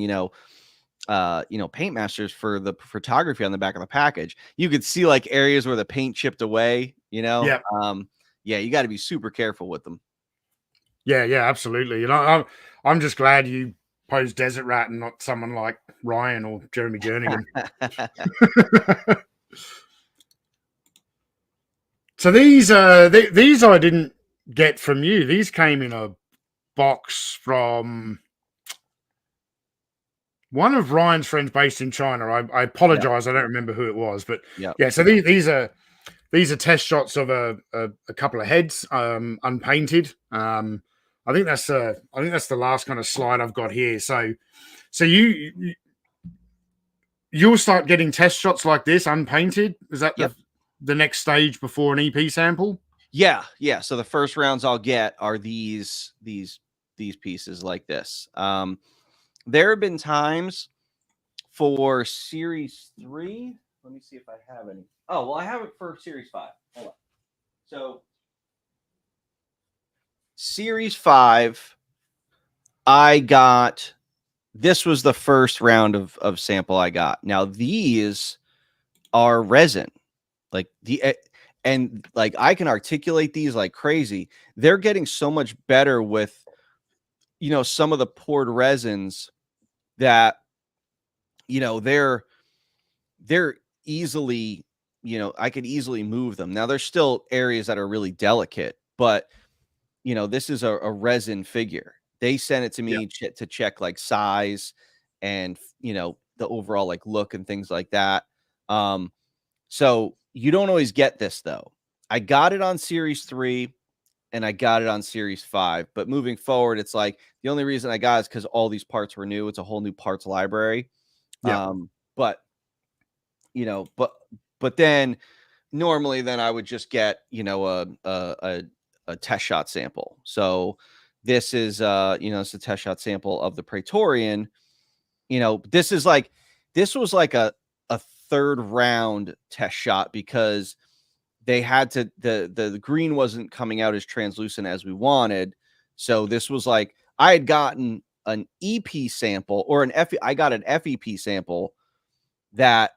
paint masters for the photography on the back of the package. You could see like areas where the paint chipped away. You got to be super careful with them. Yeah, absolutely. I'm just glad you posed Desert Rat and not someone like Ryan or Jeremy Jernigan. So these I didn't get from you. These came in a box from one of Ryan's friends based in China. I apologize, I don't remember who it was, but so these are test shots of a couple of heads, unpainted. I think that's the last kind of slide I've got here. So you'll start getting test shots like this unpainted. Is that the next stage before an EP sample? Yeah. So the first rounds I'll get are these pieces like this. There have been times for series 3. Let me see if I have any. Oh, well, I have it for series 5. Hold on. So series 5, I got this was the first round of sample I got. Now these are resin, like and like I can articulate these like crazy. They're getting so much better with, you know, some of the poured resins that, you know, they're easily, you know, I could easily move them. Now there's still areas that are really delicate, but you know, this is a resin figure. They sent it to Yeah. me to check like size and, you know, the overall like look and things like that. So you don't always get this though. I got it on series 3 and I got it on series 5, but moving forward, it's like the only reason I got it is because all these parts were new. It's a whole new parts library. Yeah. But you know, but then normally then I would just get, you know, a test shot sample. So this is you know, it's a test shot sample of the Praetorian. You know, this was like a third round test shot because they had to the green wasn't coming out as translucent as we wanted. So this was like I had gotten an EP sample or an F I got an FEP sample that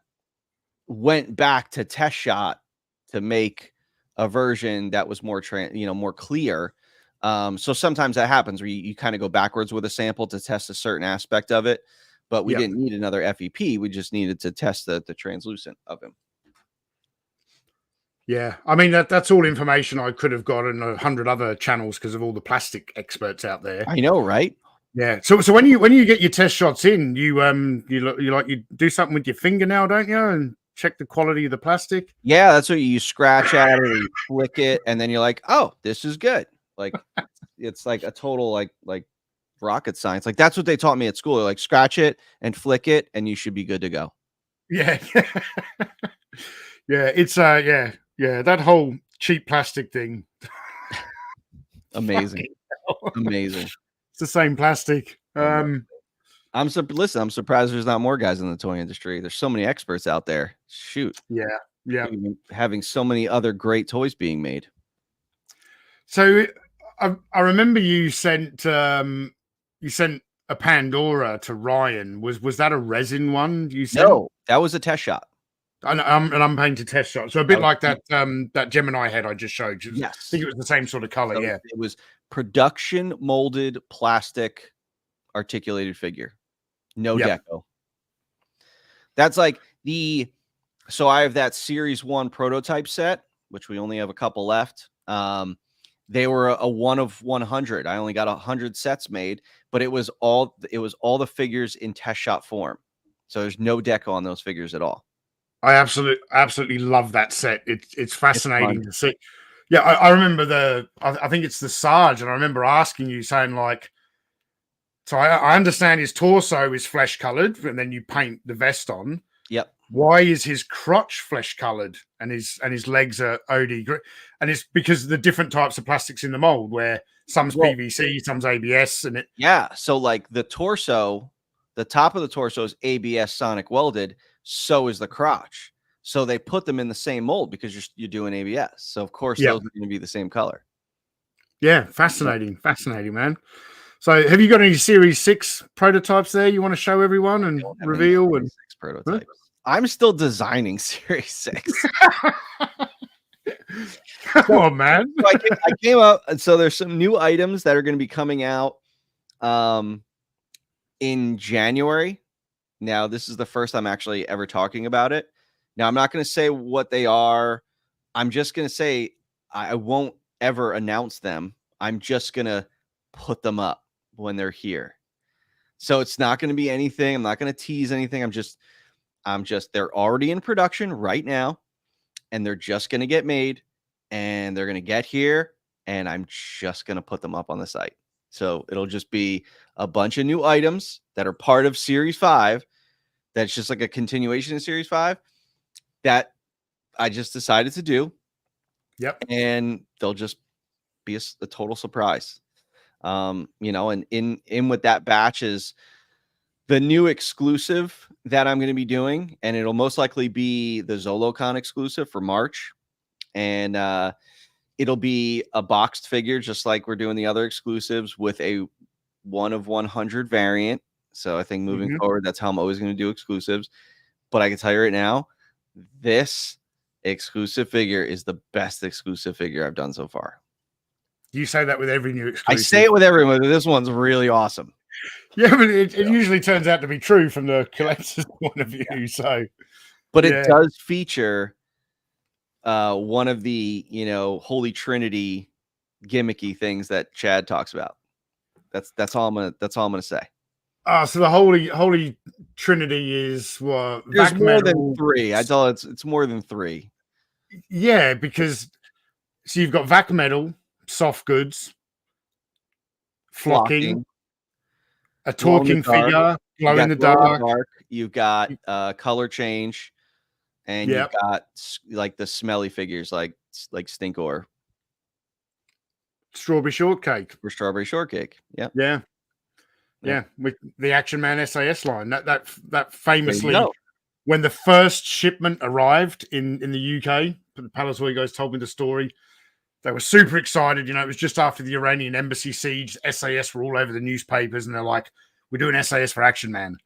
went back to test shot to make a version that was more more clear. So sometimes that happens where you kind of go backwards with a sample to test a certain aspect of it, but we Yeah. didn't need another FEP. We just needed to test the translucent of him. Yeah, I mean that's all information I could have got on 100 other channels because of all the plastic experts out there. I know, right? Yeah. So when you get your test shots in, you do something with your finger now, don't you, and check the quality of the plastic. Yeah, that's what you scratch at it or you flick it, and then you're like, oh, this is good. Like it's like a total like rocket science. Like that's what they taught me at school. Like scratch it and flick it, and you should be good to go. Yeah. Yeah. It's yeah. That whole cheap plastic thing. Amazing. Fucking hell. Amazing. It's the same plastic. Listen, I'm surprised there's not more guys in the toy industry. There's so many experts out there. Shoot. Yeah. Yeah. Having so many other great toys being made. So I remember you sent a Pandora to Ryan. Was that a resin one you sent? No, that was a test shot. An unpainted test shot. So a bit like that that Gemini head I just showed you. Yes. I think it was the same sort of color. So yeah. It was production molded plastic articulated figure. No deco. That's like so I have that series 1 prototype set, which we only have a couple left. They were a 1 of 100. I only got 100 sets made, but it was all the figures in test shot form. So there's no deco on those figures at all. I absolutely love that set. It's fascinating to see. Yeah, I remember I think it's the Sarge, and I remember asking you saying like, so I understand his torso is flesh colored, and then you paint the vest on. Yep. Why is his crotch flesh colored and his legs are OD green? And it's because of the different types of plastics in the mold, where some's PVC, some's ABS, and it. Yeah. So like the torso, the top of the torso is ABS sonic welded. So is the crotch. So they put them in the same mold because you're doing ABS. So of course those are going to be the same color. Yeah, fascinating, man. So have you got any Series 6 prototypes there you want to show everyone and reveal? And prototypes. Huh? I'm still designing Series 6. Come on, man. So I came up, and so there's some new items that are going to be coming out in January. Now, this is the first I'm actually ever talking about it. Now, I'm not going to say what they are. I'm just going to say I won't ever announce them. I'm just going to put them up when they're here. So it's not going to be anything. I'm not going to tease anything. They're already in production right now, and they're just going to get made, and they're going to get here, and I'm just going to put them up on the site. So it'll just be a bunch of new items that are part of Series 5. That's just like a continuation of Series 5 that I just decided to do. Yep. And they'll just be a total surprise. And in with that batch is the new exclusive that I'm going to be doing, and it'll most likely be the ZoloCon exclusive for March. And it'll be a boxed figure, just like we're doing the other exclusives, with a 1 of 100 variant. So I think moving forward, that's how I'm always going to do exclusives. But I can tell you right now, this exclusive figure is the best exclusive figure I've done so far. You say that with every new exclusive. I say it with everyone, but this one's really awesome. Yeah, but it usually turns out to be true from the collector's point of view. Yeah. So, but it does feature one of the Holy Trinity gimmicky things that Chad talks about. That's all I'm gonna say. So the Holy Trinity is what? There's more than 3. I tell it's more than 3. Yeah, because so you've got vac metal, soft goods, flocking, a talking figure, glow in the dark. You've got color change, and you've got like the smelly figures like Stinkor. Strawberry shortcake. For strawberry shortcake. Yeah. Yeah. Yeah. With the Action Man SAS line. That famously, when the first shipment arrived in the UK, the Palace Wigos told me the story. They were super excited. It was just after the Iranian embassy siege. SAS were all over the newspapers, and they're like, we're doing SAS for Action Man.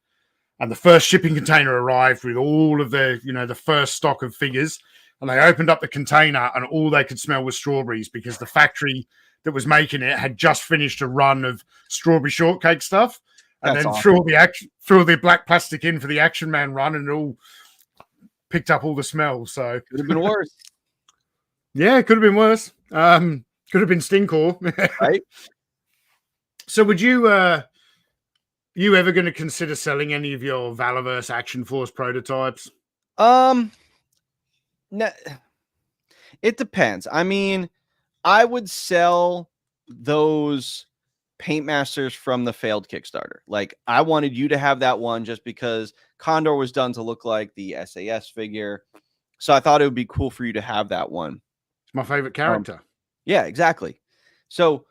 And the first shipping container arrived with all of the, the first stock of figures. And they opened up the container, and all they could smell was strawberries, because the factory that was making it had just finished a run of strawberry shortcake stuff. And then threw all the black plastic in for the Action Man run, and it all picked up all the smells. So could have been worse. Yeah, it could have been worse. Could have been Stinkor. Right. So would you you ever going to consider selling any of your Valaverse Action Force prototypes? No, it depends. I mean, I would sell those Paint Masters from the failed Kickstarter. Like, I wanted you to have that one just because Condor was done to look like the SAS figure. So I thought it would be cool for you to have that one. It's my favorite character. Yeah, exactly. So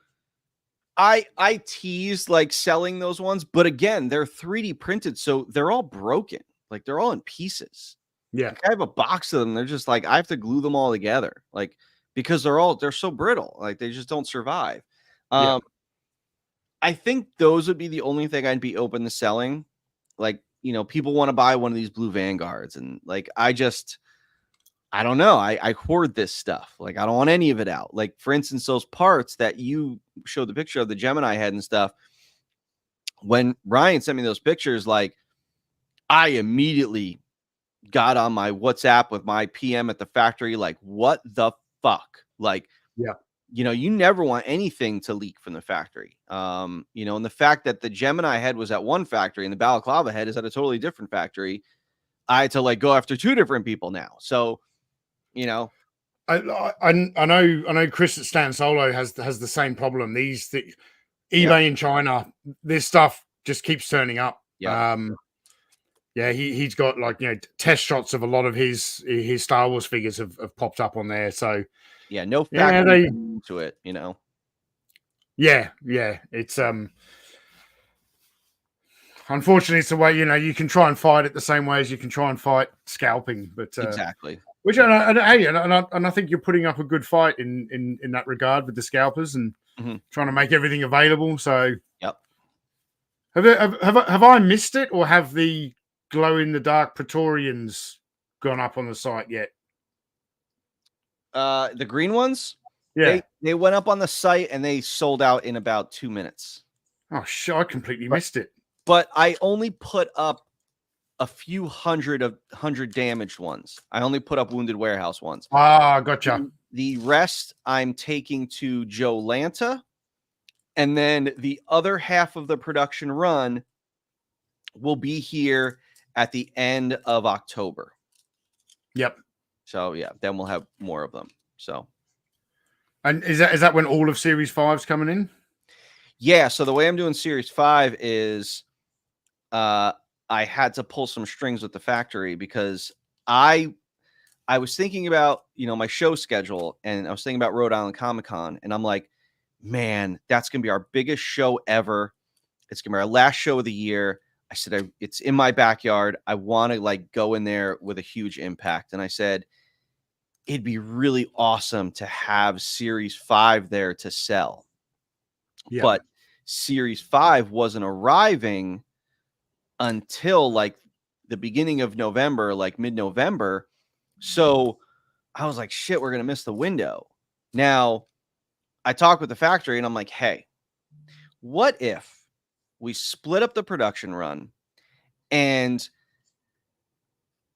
I teased like selling those ones, but again, they're 3D printed, so they're all broken. Like, they're all in pieces. Yeah. Like, I have a box of them. They're just like, I have to glue them all together. Like, because they're so brittle. Like, they just don't survive. I think those would be the only thing I'd be open to selling. Like, people want to buy one of these blue Vanguards, and like, I don't know. I hoard this stuff. Like, I don't want any of it out. Like, for instance, those parts that you showed the picture of the Gemini head and stuff. When Ryan sent me those pictures, like, I immediately got on my WhatsApp with my PM at the factory. Like, what the fuck? Like, yeah. You never want anything to leak from the factory. And the fact that the Gemini head was at one factory and the Balaclava head is at a totally different factory, I had to like go after 2 different people now. So, I know Chris at Stan Solo has the same problem. eBay in China, this stuff just keeps turning up. Yeah. He's got like test shots of a lot of his Star Wars figures have popped up on there. So yeah, no factory to it, Yeah, it's unfortunately it's the way you can try and fight it the same way as you can try and fight scalping, but exactly. Which I think you're putting up a good fight in that regard with the scalpers and trying to make everything available. So yep. Have I missed it, or have the glow in the dark Praetorians gone up on the site yet? The green ones? Yeah. They went up on the site and they sold out in about 2 minutes. Oh shit, I completely missed it. But I only put up a few hundred damaged ones. I only put up Wounded Warehouse ones. Ah, gotcha. The rest I'm taking to Joe Lanta. And then the other half of the production run will be here at the end of October. Yep. So yeah, then we'll have more of them. So, and is that when all of Series 5's coming in? Yeah. So the way I'm doing Series 5 is, I had to pull some strings with the factory because I was thinking about my show schedule, and I was thinking about Rhode Island Comic Con, and I'm like, man, that's gonna be our biggest show ever. It's gonna be our last show of the year. I said, it's in my backyard. I want to like go in there with a huge impact. And I said, it'd be really awesome to have Series 5 there to sell. Yeah. But Series 5 wasn't arriving until like the beginning of November, like mid-November. So I was like, shit, we're going to miss the window. Now, I talked with the factory and I'm like, hey, what if we split up the production run and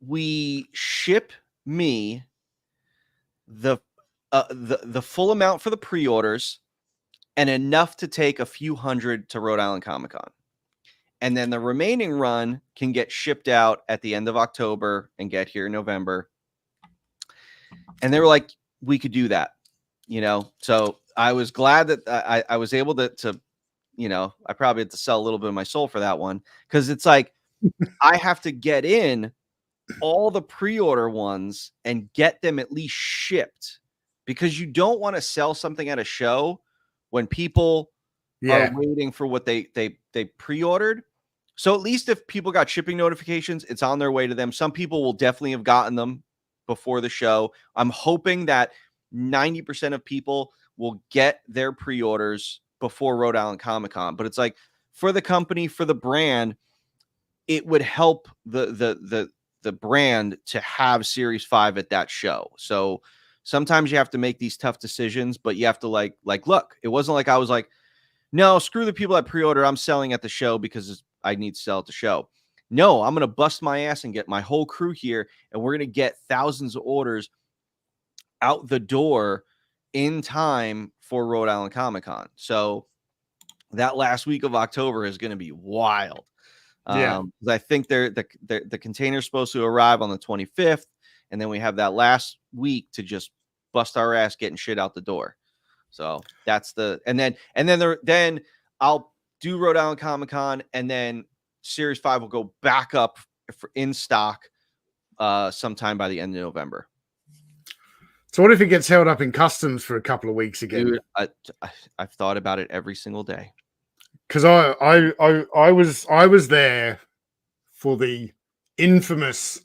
we ship me the full amount for the pre-orders and enough to take a few hundred to Rhode Island Comic Con. And then the remaining run can get shipped out at the end of October and get here in November. And they were like, we could do that, you know? So I was glad that I was able to, you know, I probably had to sell a little bit of my soul for that one. Cause it's like, I have to get in all the pre-order ones and get them at least shipped, because you don't want to sell something at a show when people are waiting for what they pre-ordered. So at least if people got shipping notifications, it's on their way to them. Some people will definitely have gotten them before the show. I'm hoping that 90% of people will get their pre-orders before Rhode Island Comic Con. But it's like, for the company, for the brand, it would help the brand to have Series 5 at that show. So sometimes you have to make these tough decisions, but you have to like, look, it wasn't like I was like, no, screw the people that pre-order. I'm selling at the show because I need to sell at the show. No, I'm going to bust my ass and get my whole crew here, and we're going to get thousands of orders out the door in time for Rhode Island Comic Con. So that last week of October is going to be wild. I think the container's supposed to arrive on the 25th, and then we have that last week to just bust our ass getting shit out the door. So that's then I'll do Rhode Island Comic Con, and then Series 5 will go back up in stock sometime by the end of November. So what if it gets held up in customs for a couple of weeks again? Dude, I've thought about it every single day. Because I was there for the infamous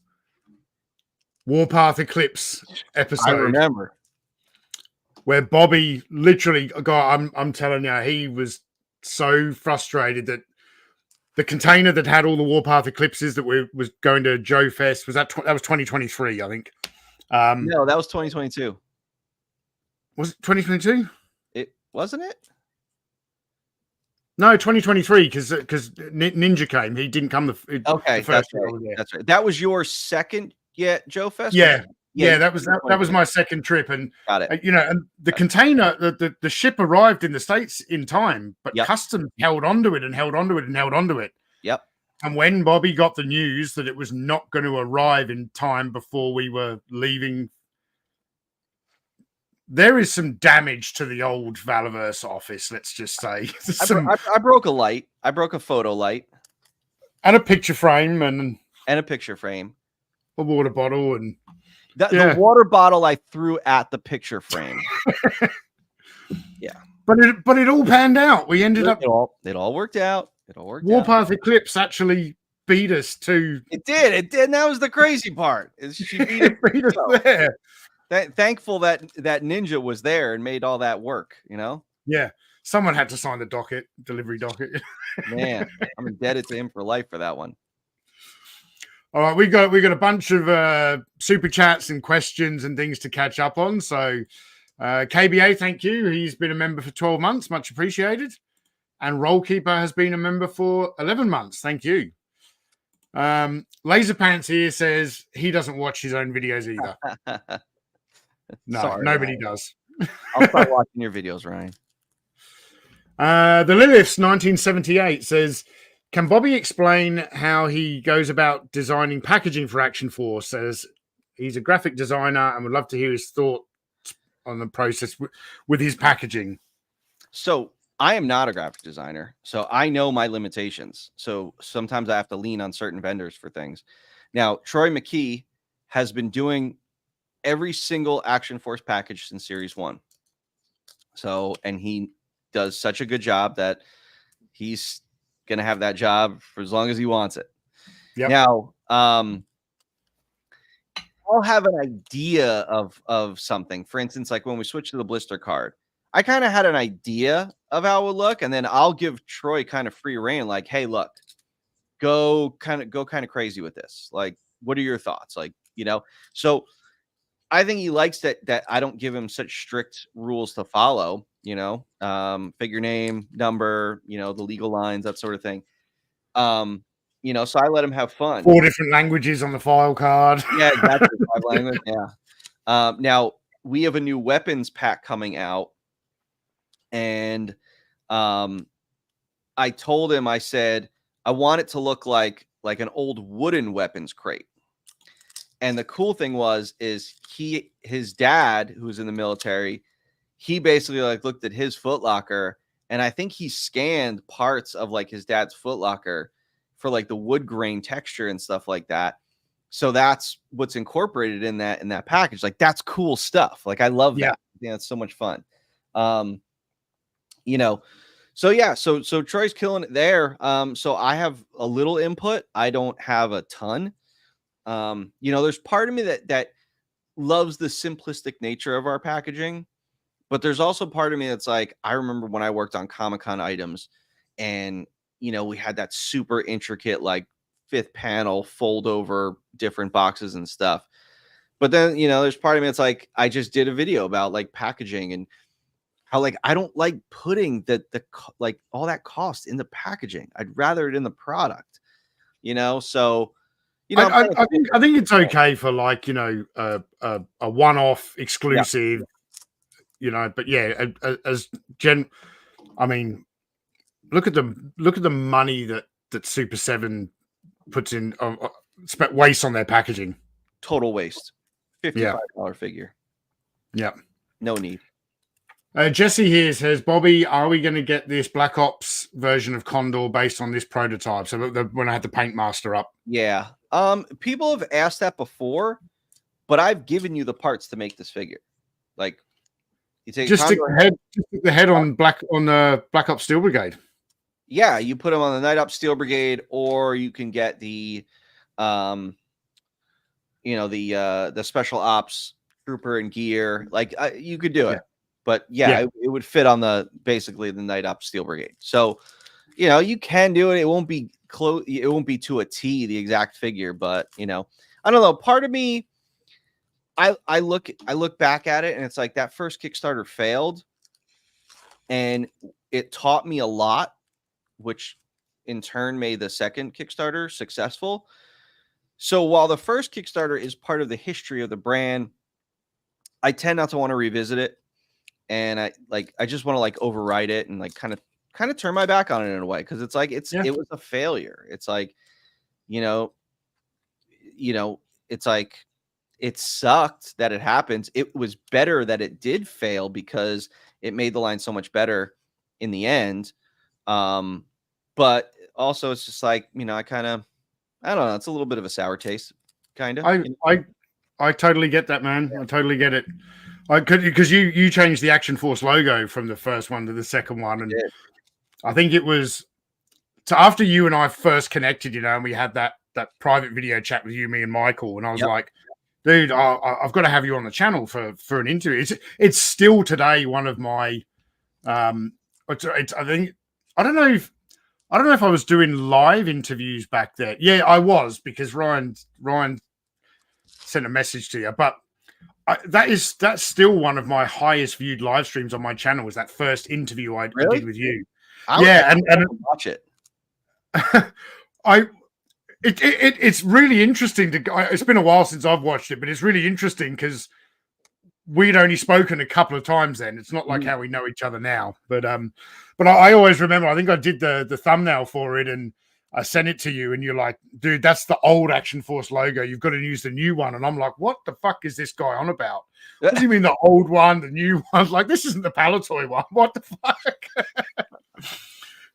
Warpath Eclipse episode. I remember, where Bobby literally, God, I'm telling you, he was so frustrated that the container that had all the Warpath Eclipses that was going to Joe Fest was that was 2023, I think. No, that was 2022. Was it 2022? It wasn't it? No, 2023, because Ninja came. He didn't come the first that's right. That's right. That was your second Joe Fest? Yeah. That was my second trip, and got it. You know, and the container, the ship arrived in the States in time, but customs held onto it and held onto it and held onto it. Yep. And when Bobby got the news that it was not going to arrive in time before we were leaving, there is some damage to the old Valaverse office, let's just say. I broke a light. I broke a photo light. And a picture frame and a picture frame. A water bottle and the water bottle I threw at the picture frame. Yeah. But it all panned out. We ended up it all worked out. It all worked out. Warpath Eclipse actually beat us to It did. And that was the crazy part. Is she beat us there. Thankful that Ninja was there and made all that work, you know? Yeah. Someone had to sign the delivery docket. Man, I'm indebted to him for life for that one. All right, we got a bunch of super chats and questions and things to catch up on. So KBA, thank you. He's been a member for 12 months. Much appreciated. And Rollkeeper has been a member for 11 months. Thank you. Laser Pants here says he doesn't watch his own videos either. No, sorry, nobody does. I'll start watching your videos, Ryan. The Liliths 1978 says, can Bobby explain how he goes about designing packaging for Action Force? Says he's a graphic designer and would love to hear his thoughts on the process with his packaging. So I am not a graphic designer, so I know my limitations. So sometimes I have to lean on certain vendors for things. Now, Troy McKee has been doing every single Action Force package since Series 1. So, and he does such a good job that he's going to have that job for as long as he wants it. Yep. Now, I'll have an idea of something. For instance, like when we switched to the blister card, I kind of had an idea of how it would look, and then I'll give Troy kind of free reign, like, hey, look, go kind of crazy with this. Like, what are your thoughts? Like, so I think he likes that I don't give him such strict rules to follow, figure name, number, the legal lines, that sort of thing. So I let him have fun. 4 different languages on the file card. Yeah, exactly. 5 languages. Yeah. Now we have a new weapons pack coming out, and I told him, I said, I want it to look like an old wooden weapons crate. And the cool thing is his dad, who's in the military, he basically like looked at his footlocker, and I think he scanned parts of like his dad's footlocker for like the wood grain texture and stuff like that. So that's what's incorporated in that package. Like, that's cool stuff. Like, I love that. Yeah, it's so much fun. So yeah, so Troy's killing it there. So I have a little input. I don't have a ton. There's part of me that loves the simplistic nature of our packaging, but there's also part of me that's like, I remember when I worked on Comic-Con items, and we had that super intricate like 5th panel fold over different boxes and stuff. But then there's part of me that's like, I just did a video about like packaging and how like I don't like putting the like all that cost in the packaging. I'd rather it in the product, so. I think it's okay for like a one-off exclusive, But yeah, I mean, look at the money that Super 7 puts in, waste on their packaging. Total waste. $55 figure. Yeah, no need. Jesse here says, Bobby, are we going to get this Black Ops version of Condor based on this prototype? So when I had the Paint Master up. Yeah. People have asked that before, but I've given you the parts to make this figure. Like, you take just stick the head on the Black Ops Steel Brigade. Yeah, you put them on the Night Ops Steel Brigade, or you can get the the Special Ops Trooper and gear. Like, you could do it. But yeah, it would fit on basically the Night Ops Steel Brigade. So, you can do it. It won't be close. It won't be to a T the exact figure, but I don't know. Part of me, I look back at it, and it's like that first Kickstarter failed, and it taught me a lot, which in turn made the second Kickstarter successful. So while the first Kickstarter is part of the history of the brand, I tend not to want to revisit it. And I just want to like override it and like kind of turn my back on it in a way, because it's like it was a failure. It's like, it's like it sucked that it happened. It was better that it did fail because it made the line so much better in the end. But also it's just like, I don't know. It's a little bit of a sour taste, kind of. I totally get that, man. I totally get it. Because you changed the Action Force logo from the first one to the second one, and I think it was after you and I first connected, and we had that private video chat with you, me, and Michael, and I was like, dude, I've got to have you on the channel for an interview. It's still today one of my I don't know if I was doing live interviews back then. Yeah, I was, because Ryan sent a message to you, but that's still one of my highest viewed live streams on my channel. Was that first interview I did with you? And watch it. It's really interesting it's been a while since I've watched it, but it's really interesting because we'd only spoken a couple of times then. It's not like how we know each other now, but I always remember, I think I did the thumbnail for it, and I sent it to you, and you're like, dude, that's the old Action Force logo. You've got to use the new one. And I'm like, what the fuck is this guy on about? What do you mean the old one, the new one? Like, this isn't the Palatoy one. What the fuck?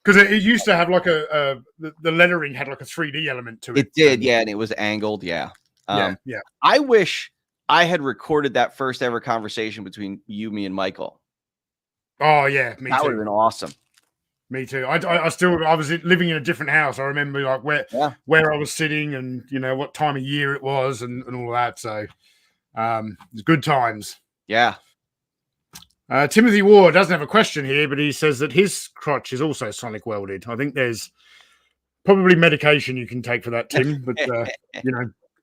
Because it used to have like the lettering had like a 3D element to it. It did, yeah, and it was angled, yeah. Yeah. I wish I had recorded that first ever conversation between you, me, and Michael. Oh yeah, me too. That would have been awesome. Me too. I was living in a different house. I remember like where I was sitting, and what time of year it was, and all that. So it's good times. Yeah. Timothy Ward doesn't have a question here, but he says that his crotch is also sonic welded. I think there's probably medication you can take for that, Tim, but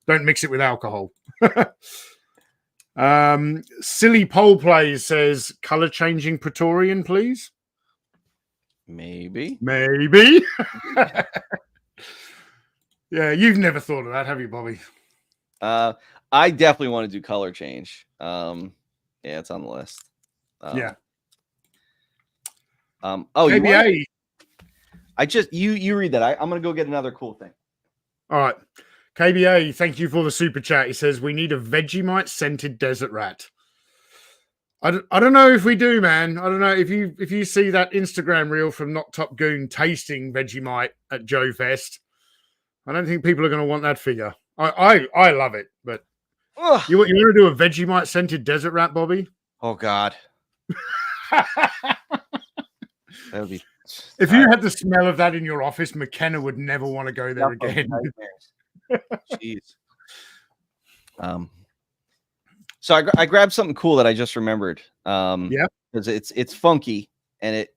don't mix it with alcohol. Silly Pole Plays says color changing Praetorian, please. Maybe. Yeah, you've never thought of that, have you, Bobby? I definitely want to do color change. Yeah, it's on the list. Yeah. Oh, KBA. You read that. I'm gonna go get another cool thing. All right. KBA, thank you for the super chat. He says we need a Vegemite scented desert rat. I don't know if we do, man. I don't know if you see that Instagram reel from Not Top Goon tasting Vegemite at Joe Fest. I don't think people are going to want that figure. I love it, but you want to do a Vegemite scented desert rat, Bobby? Oh God, that would be. If you had the smell of that in your office, McKenna would never want to go there again. Jeez. So I grabbed something cool that I just remembered. Yeah, because it's funky, and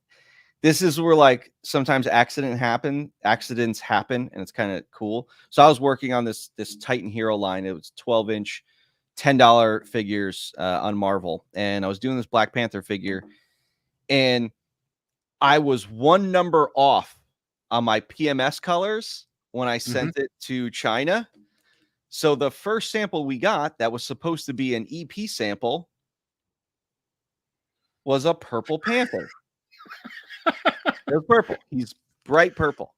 this is where like sometimes accidents happen, and it's kind of cool. So I was working on this Titan Hero line. It was 12-inch, $10 figures on Marvel, and I was doing this Black Panther figure, and I was one number off on my PMS colors when I sent it to China. So the first sample we got that was supposed to be an EP sample was a purple panther. It was purple. He's bright purple.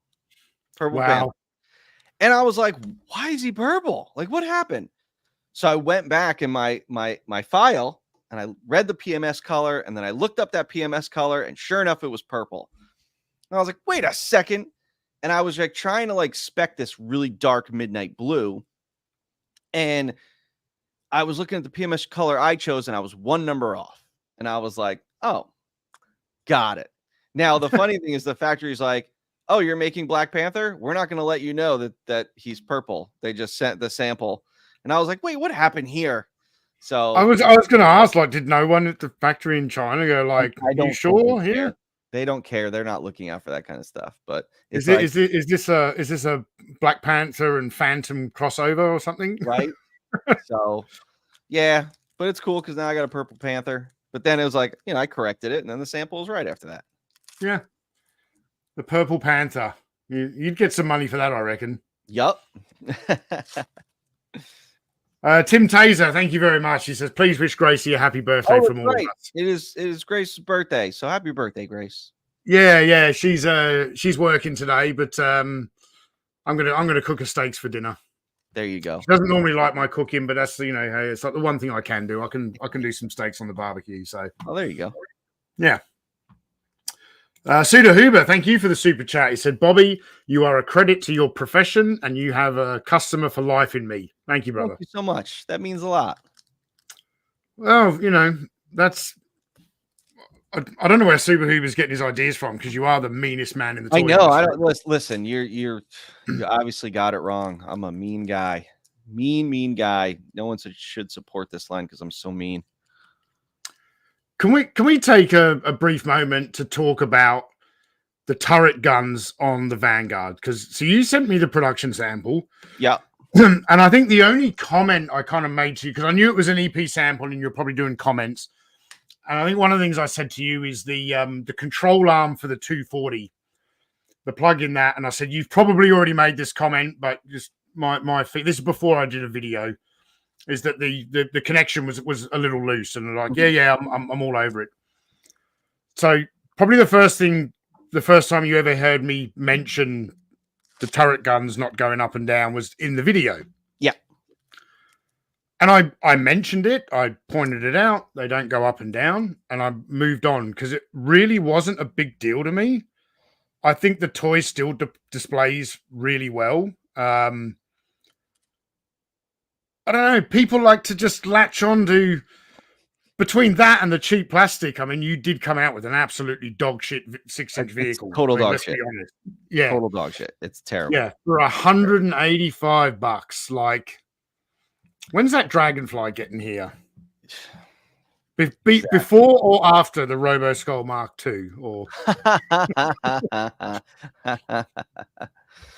Purple panther. And I was like, why is he purple? Like, what happened? So I went back in my file and I read the PMS color, and then I looked up that PMS color, and sure enough, it was purple. And I was like, wait a second. And I was like trying to like spec this really dark midnight blue. And I was looking at the PMS color I chose, and I was one number off. And I was like, oh, got it. Now, the funny thing is the factory's like, oh, you're making Black Panther? We're not going to let you know that he's purple. They just sent the sample. And I was like, wait, what happened here? So I was going to ask, like, did no one at the factory in China go like, I don't you sure here? They don't care. They're not looking out for that kind of stuff. But is this a Black Panther and Phantom crossover or something? Right. So yeah, but it's cool because now I got a purple panther. But then it was like, I corrected it, and then the sample was right after that. Yeah. The purple panther. You'd get some money for that, I reckon. Yup. Tim Taser, thank you very much. He says, please wish Gracie a happy birthday from all of us. It is Grace's birthday, so happy birthday, Grace. Yeah. She's working today, but I'm gonna cook her steaks for dinner. There you go. She doesn't normally like my cooking, but that's hey, it's like the one thing I can do. I can do some steaks on the barbecue. So there you go. Yeah. Suda Huber, thank you for the super chat. He said, Bobby, you are a credit to your profession, and you have a customer for life in me. Thank you, brother. Thank you so much. That means a lot. Well, that's. I don't know where Super Huber's getting his ideas from, because you are the meanest man in the toy industry. I don't listen. You obviously got it wrong. I'm a mean guy. Mean guy. No one should support this line because I'm so mean. Can we take a brief moment to talk about the turret guns on the Vanguard? Because you sent me the production sample. Yeah. And I think the only comment I kind of made to you, because I knew it was an EP sample and you're probably doing comments. And I think one of the things I said to you is the control arm for the 240, the plug in that. And I said, you've probably already made this comment, but just my feet. This is before I did a video. Is that the connection was a little loose, and like, I'm all over it. So probably the first time you ever heard me mention the turret guns not going up and down was in the video. Yeah. And I mentioned it, I pointed it out, they don't go up and down, and I moved on because it really wasn't a big deal to me. I think the toy still displays really well. I don't know. People like to just latch on to between that and the cheap plastic. I mean, you did come out with an absolutely dog shit 6-inch vehicle. Total dog let's shit. Be honest. Yeah, total dog shit. It's terrible. Yeah, for $185. Like, when's that Dragonfly getting here? Before or after the Robo Skull Mark II? Or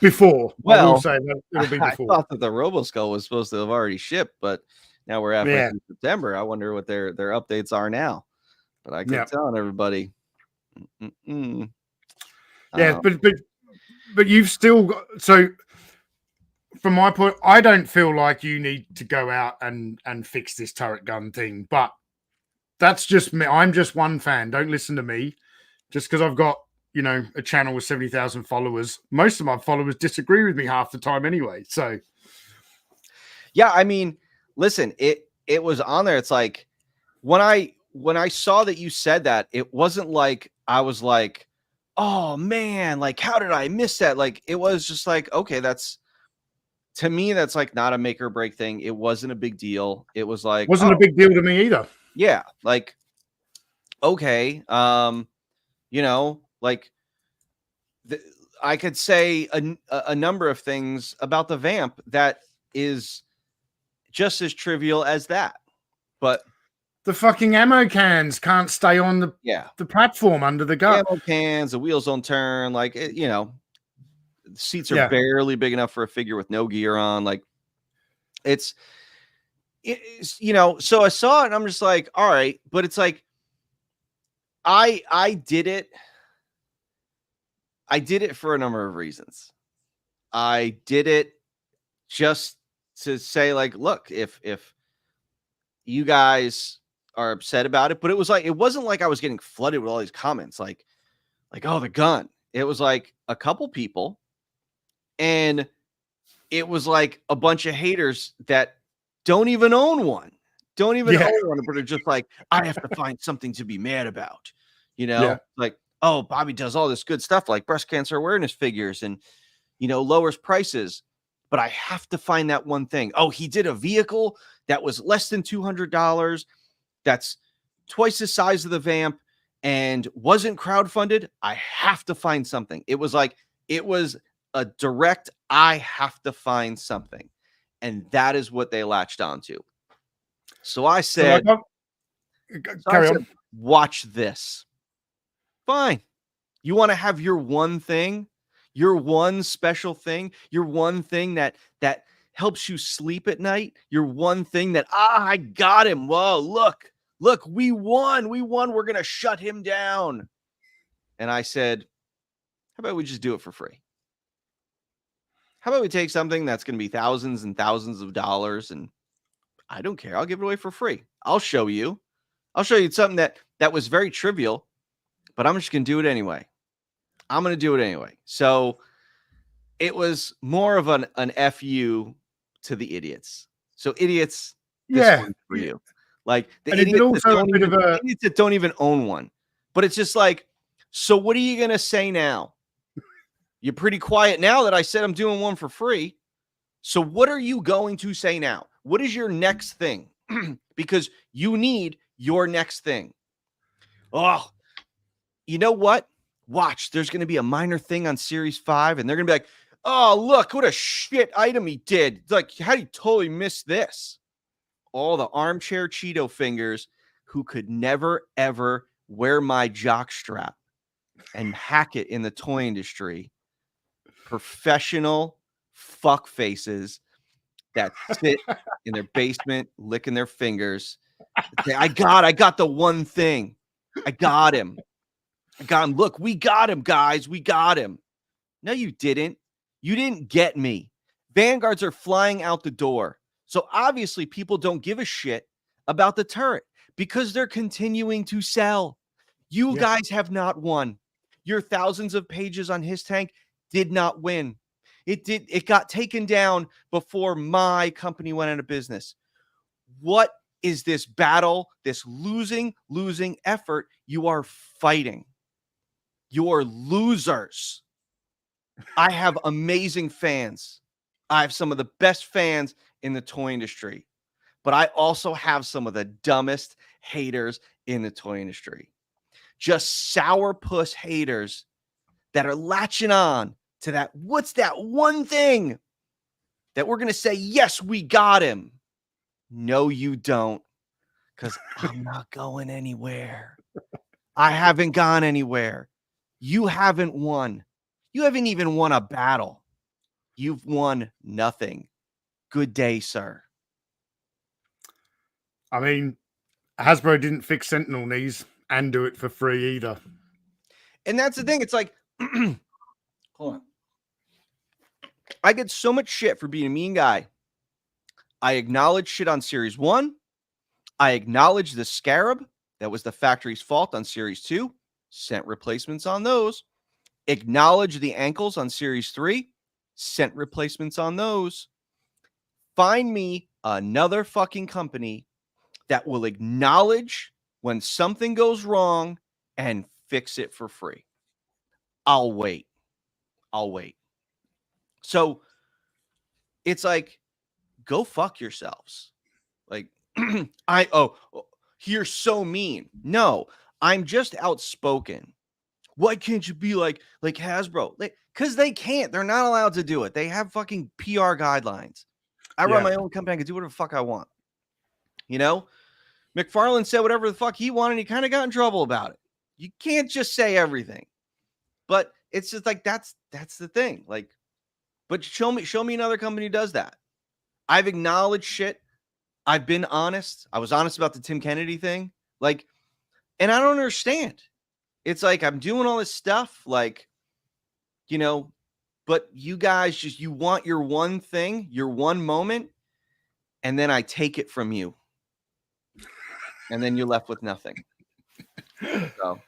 Before, I will Well, say that it'll be I before. thought that the RoboSkull was supposed to have already shipped, but now we're halfway Yeah, through September. I wonder what their updates are now. But I yeah, keep telling everybody, mm-mm. yeah. Um, But you've still got so. From my point, I don't feel like you need to go out and fix this turret gun thing. But that's just me. I'm just one fan. Don't listen to me. Just because I've got a channel with 70,000 followers, most of my followers disagree with me half the time anyway. So yeah, I mean, listen, it was on there. It's like when I saw that you said that, it wasn't like I was like, oh man, like how did I miss that? Like it was just like, okay, that's to me, that's like not a make or break thing. It wasn't a big deal. It was like, wasn't a oh big deal to me either. yeah, like okay, like the, I could say a number of things about the vamp that is just as trivial as that. But The fucking ammo cans can't stay on yeah, the platform under the gun. ammo cans, the wheels don't turn. Like the seats are Yeah, barely big enough for a figure with no gear on. Like it's so I saw it and I'm just like, all right, but it's like I did it. I did it for a number of reasons. I did it just to say, like, look, if you guys are upset about it, but it wasn't like I was getting flooded with all these comments, like, oh, the gun. It was like a couple people, and it was like a bunch of haters that don't even own one, yeah, but are just like, I have to find something to be mad about, yeah, like, oh, Bobby does all this good stuff like breast cancer awareness figures and lowers prices. But I have to find that one thing. Oh, he did a vehicle that was less than $200. That's twice the size of the vamp and wasn't crowdfunded. I have to find something. It was a direct, I have to find something. And that is what they latched onto. So I so like, said, carry on. watch this. Fine. You want to have your one thing, your one special thing, your one thing that helps you sleep at night, your one thing that I got him. Whoa, look, we won. We're gonna shut him down. And I said, how about we just do it for free? How about we take something that's gonna be thousands and thousands of dollars, and I don't care. I'll give it away for free. I'll show you something that was very trivial, but I'm just gonna do it anyway. I'm going to do it anyway. So it was more of an FU to the idiots. So idiots, this Yeah, one's for you. Like the and it did idiots that also a bit of a idiots that don't even own one. But it's just like, so what are you going to say now? You're pretty quiet now that I said I'm doing one for free. So what are you going to say now? What is your next thing? Because you need your next thing. Oh, you know what? Watch, there's going to be a minor thing on Series 5, and they're going to be like, oh, look, what a shit item he did. It's like, how do you totally miss this? All the armchair Cheeto fingers who could never, ever wear my jock strap and hack it in the toy industry. Professional fuck faces that sit in their basement, licking their fingers. Say, I got the one thing. I got him. Look, we got him, guys. We got him. No, you didn't. You didn't get me. Vanguards are flying out the door. So obviously people don't give a shit about the turret because they're continuing to sell. You guys have not won. Your thousands of pages on his tank did not win. It got taken down before my company went out of business. What is this battle, this losing effort you are fighting? You're losers. I have amazing fans. I have some of the best fans in the toy industry, but I also have some of the dumbest haters in the toy industry. Just sourpuss haters that are latching on to that. What's that one thing that we're going to say, yes, we got him? No, you don't, because I'm not going anywhere. I haven't gone anywhere. You haven't won. You haven't even won a battle. You've won nothing. Good day, sir. I mean, Hasbro didn't fix Sentinel knees and do it for free either. And that's the thing. It's like, hold on. I get so much shit for being a mean guy. I acknowledge shit on Series 1. I acknowledge the Scarab. That was the factory's fault on Series 2. Sent replacements on those. Acknowledge the ankles on Series 3. Sent replacements on those. Find me another fucking company that will acknowledge when something goes wrong and fix it for free. I'll wait. So it's like, go fuck yourselves. Like, you're so mean. No, I'm just outspoken. Why can't you be like Hasbro? Because they can't. They're not allowed to do it. They have fucking PR guidelines. I run my own company. I can do whatever the fuck I want. You know, McFarlane said whatever the fuck he wanted. He kind of got in trouble about it. You can't just say everything. But it's just like that's the thing. Like, but show me another company who does that. I've acknowledged shit. I've been honest. I was honest about the Tim Kennedy thing. Like, and I don't understand. It's like I'm doing all this stuff, like, you know, but you guys just, you want your one thing, your one moment, and then I take it from you. And then you're left with nothing. So,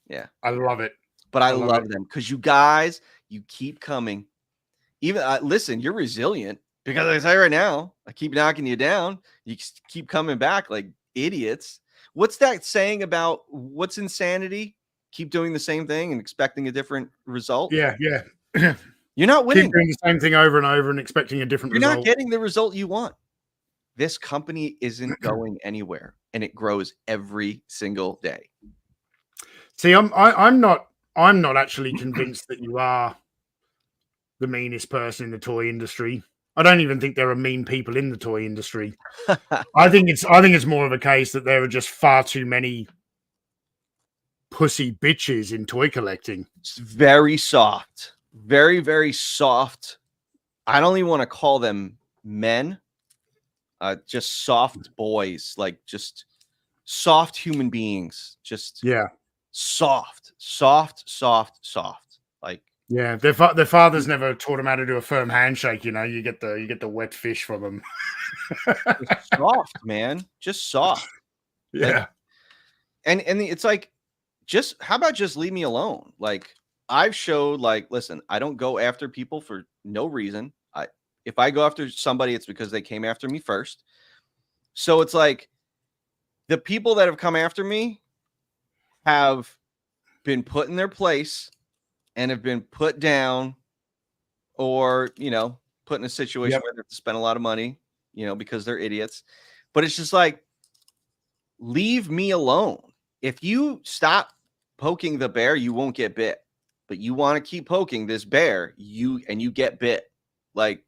yeah. I love it. But I love them because you guys, you keep coming. Even, listen, you're resilient because I say right now, I keep knocking you down. You keep coming back like idiots. What's that saying about what's insanity? Keep doing the same thing and expecting a different result. Yeah. You're not winning. Keep doing the same thing over and over and expecting a different result. You're not getting the result you want. This company isn't going anywhere, and it grows every single day. See, I'm not actually convinced that you are the meanest person in the toy industry. I don't even think there are mean people in the toy industry. I think it's more of a case that there are just far too many pussy bitches in toy collecting. It's very soft. Very, very soft. I don't even want to call them men. Just soft boys, like just soft human beings. Just soft. Like, yeah, their fathers never taught them how to do a firm handshake. You know, you get the wet fish from them. Just soft, man. Just soft. Yeah, like, and it's like, just how about just leave me alone? Like, I've showed, like, listen, I don't go after people for no reason. If I go after somebody, it's because they came after me first. So it's like the people that have come after me have been put in their place and have been put down, or, you know, put in a situation where they have to spend a lot of money, you know, because they're idiots. But it's just like, leave me alone. If you stop poking the bear, you won't get bit. But you want to keep poking this bear, you get bit. Like,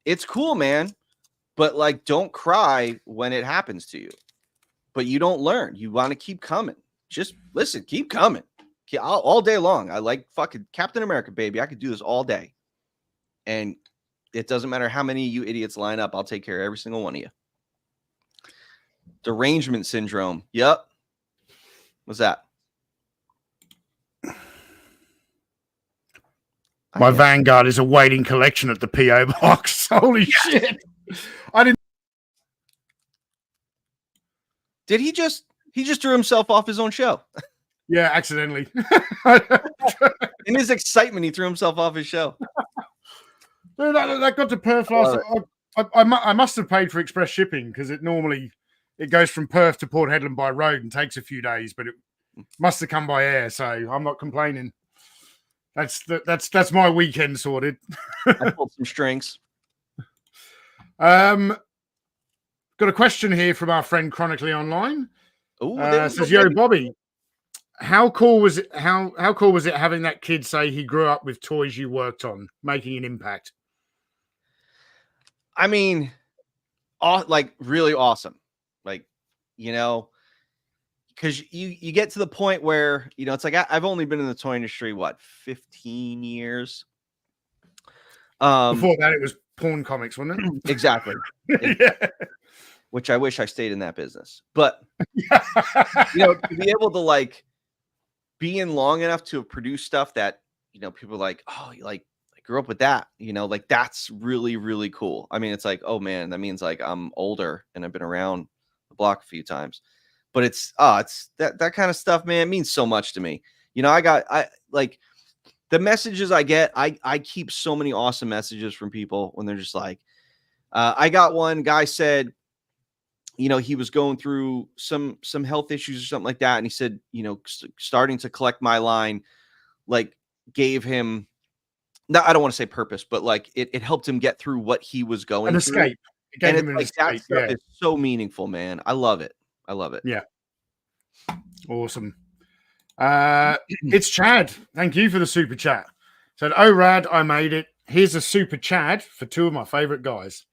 it's cool, man. But, like, don't cry when it happens to you. But you don't learn. You want to keep coming. Just listen, keep coming. All day long. I like fucking Captain America, baby. I could do this all day. And it doesn't matter how many of you idiots line up. I'll take care of every single one of you. Derangement syndrome. Yep. What's that? My Vanguard is awaiting collection at the PO box. Holy shit! I didn't. Did he just threw himself off his own show? Yeah, accidentally. In his excitement, he threw himself off his show. That got to Perth last. I must have paid for express shipping because it goes from Perth to Port Hedland by road and takes a few days, but it must have come by air, so I'm not complaining. That's my weekend sorted. I pulled some strings. Got a question here from our friend Chronically Online. Says, "Yo, Bobby, how cool was it? How cool was it having that kid say he grew up with toys you worked on, making an impact?" I mean, like, really awesome. Like, you know, because you get to the point where, you know, it's like I've only been in the toy industry, 15 years. Before that, it was porn comics, wasn't it? Exactly. Yeah. Which I wish I stayed in that business. But to be able to like be in long enough to produce stuff that people are like, oh, like I grew up with that, like that's really, really cool. I mean, it's like, oh man, that means like I'm older and I've been around the block a few times. But it's that kind of stuff, man, it means so much to me. I like the messages I get. I keep so many awesome messages from people when they're just like, I got one guy said, he was going through some health issues or something like that. And he said, starting to collect my line, like gave him, no, I don't want to say purpose, but like it helped him get through what he was going An through. escape. It gave him an Like escape. that stuff is so meaningful, man. I love it. I love it. Yeah. Awesome. It's Chad. Thank you for the super chat. Said, oh, Rad, I made it. Here's a super chat for two of my favorite guys.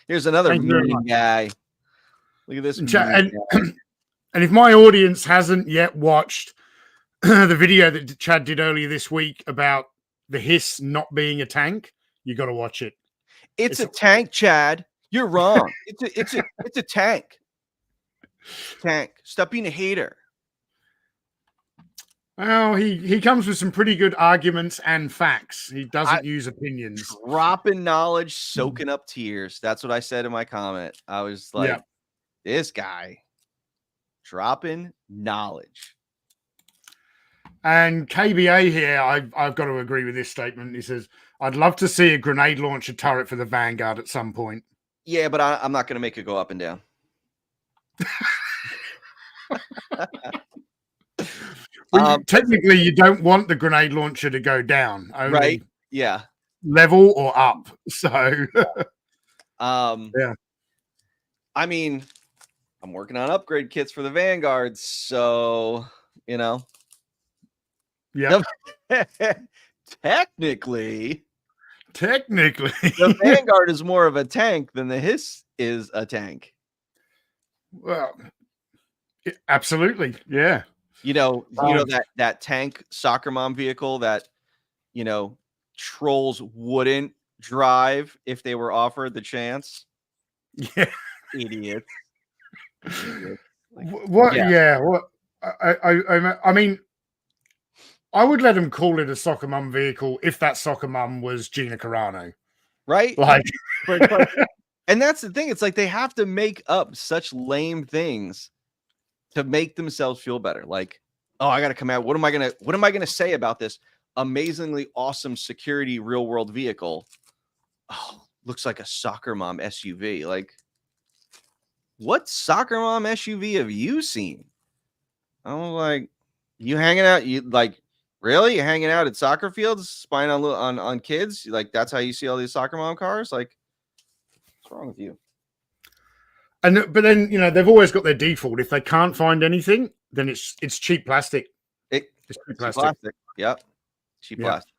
Here's another mean guy. Look at this. And if my audience hasn't yet watched the video that Chad did earlier this week about the hiss not being a tank, you got to watch it. It's a tank, Chad. You're wrong. It's a tank. Tank. Stop being a hater. Well, he comes with some pretty good arguments and facts. He doesn't use opinions. Dropping knowledge, soaking up tears. That's what I said in my comment. I was like, this guy dropping knowledge. And KBA here, I've got to agree with this statement. He says, I'd love to see a grenade launcher turret for the Vanguard at some point. Yeah, but I'm not going to make it go up and down. Well, technically, you don't want the grenade launcher to go down. Only right? Yeah. Level or up. So, yeah. I mean, I'm working on upgrade kits for the Vanguard, so yeah. Technically, the Vanguard is more of a tank than the Hiss is a tank. Well, absolutely, yeah. That tank soccer mom vehicle that trolls wouldn't drive if they were offered the chance. Yeah, idiots. What? Yeah. What? I mean, I would let them call it a soccer mum vehicle if that soccer mum was Gina Carano, right? Like, and that's the thing. It's like they have to make up such lame things to make themselves feel better. Like, oh, I got to come out. What am I gonna say about this amazingly awesome security real world vehicle? Oh, looks like a soccer mom SUV. Like, what soccer mom SUV have you seen? I'm like, you hanging out? You like really? You hanging out at soccer fields, spying on kids? Like, that's how you see all these soccer mom cars? Like, what's wrong with you? But then they've always got their default. If they can't find anything, then it's cheap plastic. It's cheap plastic. Yep. Cheap plastic.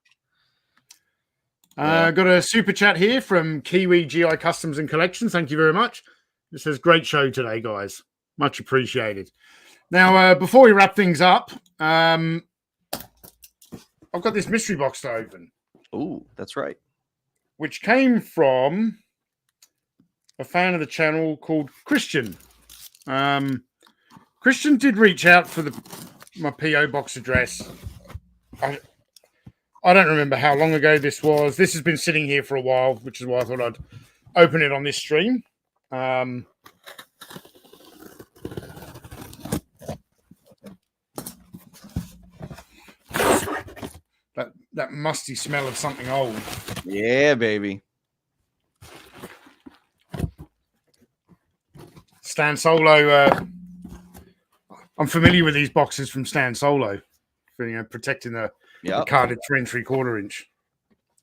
Got a super chat here from Kiwi GI Customs and Collections. Thank you very much. It says, great show today, guys. Much appreciated. Now, before we wrap things up, I've got this mystery box to open. Oh, that's right. Which came from a fan of the channel called Christian. Christian did reach out for my PO box address. I don't remember how long ago this was. This has been sitting here for a while, which is why I thought I'd open it on this stream. That musty smell of something old. Yeah, baby. Stan Solo. I'm familiar with these boxes from Stan Solo for protecting the carded 3 3/4 inch.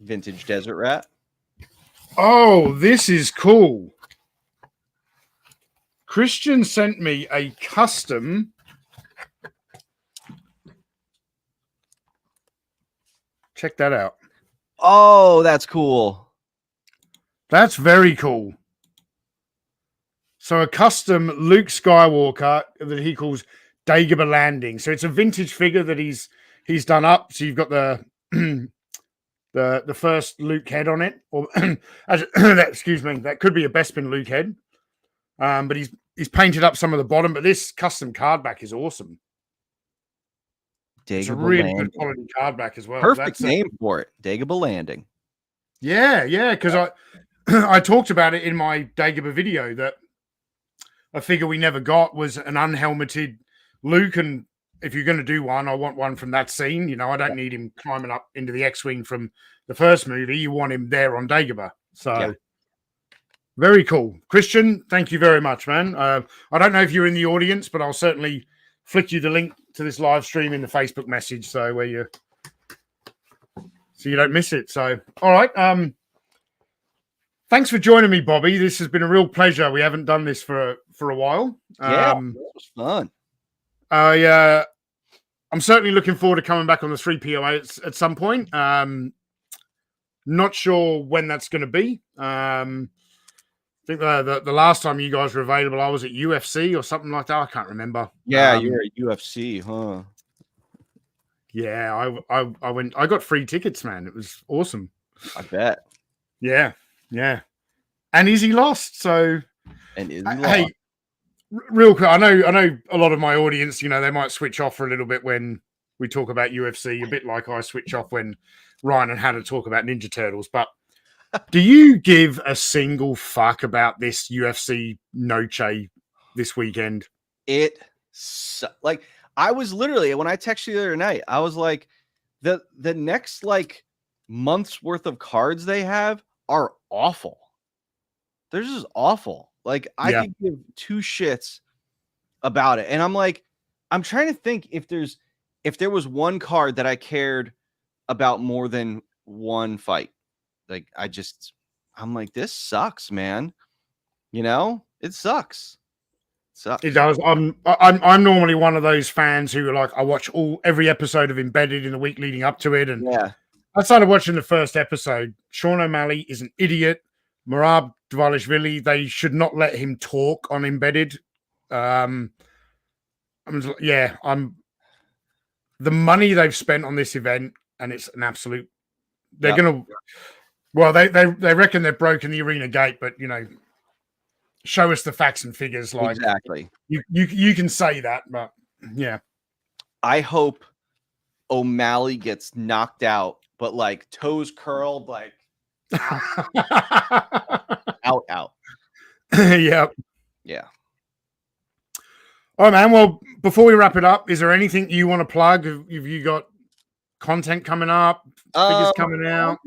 Vintage Desert Rat. Oh, this is cool. Christian sent me a custom check that out. Oh, that's cool. That's very cool. So a custom Luke Skywalker that he calls Dagobah Landing. So it's a vintage figure that he's done up. So you've got the the first Luke head on it, or excuse me, that could be a Bespin Luke head. But he's painted up some of the bottom. But this custom card back is awesome. It's a really good quality card back as well. Perfect name for it, Dagobah Landing. Yeah, because I talked about it in my Dagobah video that a figure we never got was an unhelmeted Luke, and if you're going to do one, I want one from that scene. You know, I don't need him climbing up into the X-wing from the first movie. You want him there on Dagobah. So very cool, Christian. Thank you very much, man. I don't know if you're in the audience, but I'll certainly flick you the link to this live stream in the Facebook message, so you don't miss it. So, all right. Thanks for joining me, Bobby. This has been a real pleasure. We haven't done this for a while. Yeah, it was fun. I'm certainly looking forward to coming back on the 3PO at some point. Not sure when that's going to be. I think the last time you guys were available, I was at UFC or something like that. I can't remember. Yeah, you were at UFC, huh? Yeah, I went. I got free tickets, man. It was awesome. I bet. Yeah. And Izzy lost. So, and Izzy hey, real quick. I know a lot of my audience. You know, they might switch off for a little bit when we talk about UFC. A bit like I switch off when Ryan and Hannah talk about Ninja Turtles. But do you give a single fuck about this UFC Noche this weekend? Like, I was literally, when I texted you the other night, I was like, the next like month's worth of cards they have are awful. They're just awful. Like, I could give two shits about it. And I'm like, I'm trying to think if there was one card that I cared about more than one fight. Like, I'm like, this sucks, man. You know, it sucks. It does. I'm normally one of those fans who are like, I watch every episode of Embedded in the week leading up to it. And I started watching the first episode. Sean O'Malley is an idiot. Merab Dvalishvili, they should not let him talk on Embedded. The money they've spent on this event, and it's an absolute. They're gonna. Well, they reckon they've broken the arena gate, but you know, show us the facts and figures. Like, exactly. You can say that, but yeah. I hope O'Malley gets knocked out, but like toes curled, like out. Yep. Yeah. All right, man. Well, before we wrap it up, is there anything you want to plug? Have you got content coming up? Figures coming out?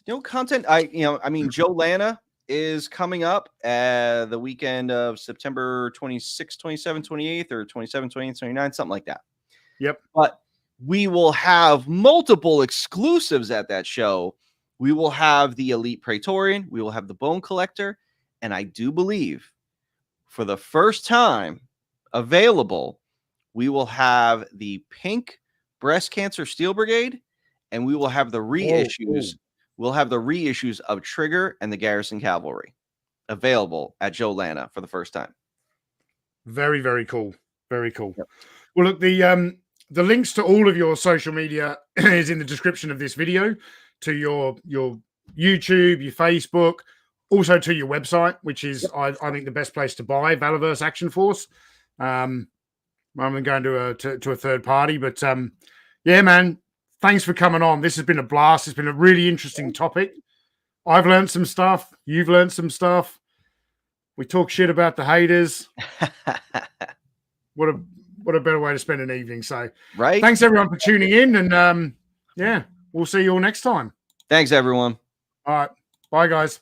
No content. Joe Lana is coming up the weekend of September 26, 27, 28, or 27, 28, 29, something like that. Yep. But we will have multiple exclusives at that show. We will have the Elite Praetorian. We will have the Bone Collector. And I do believe for the first time available, we will have the Pink Breast Cancer Steel Brigade, and we will have the reissues. We'll have the reissues of Trigger and the Garrison Cavalry available at Joe Lana for the first time. Very, very cool. Very cool. Yep. Well, look, the links to all of your social media is in the description of this video, to your YouTube, your Facebook, also to your website, which is, I think, the best place to buy Valaverse Action Force. I'm going to a third party, but yeah, man, thanks for coming on. This has been a blast. It's been a really interesting topic. I've learned some stuff. You've learned some stuff. We talk shit about the haters. What a better way to spend an evening. So, right. Thanks everyone for tuning in, and yeah, we'll see you all next time. Thanks, everyone. All right. Bye, guys.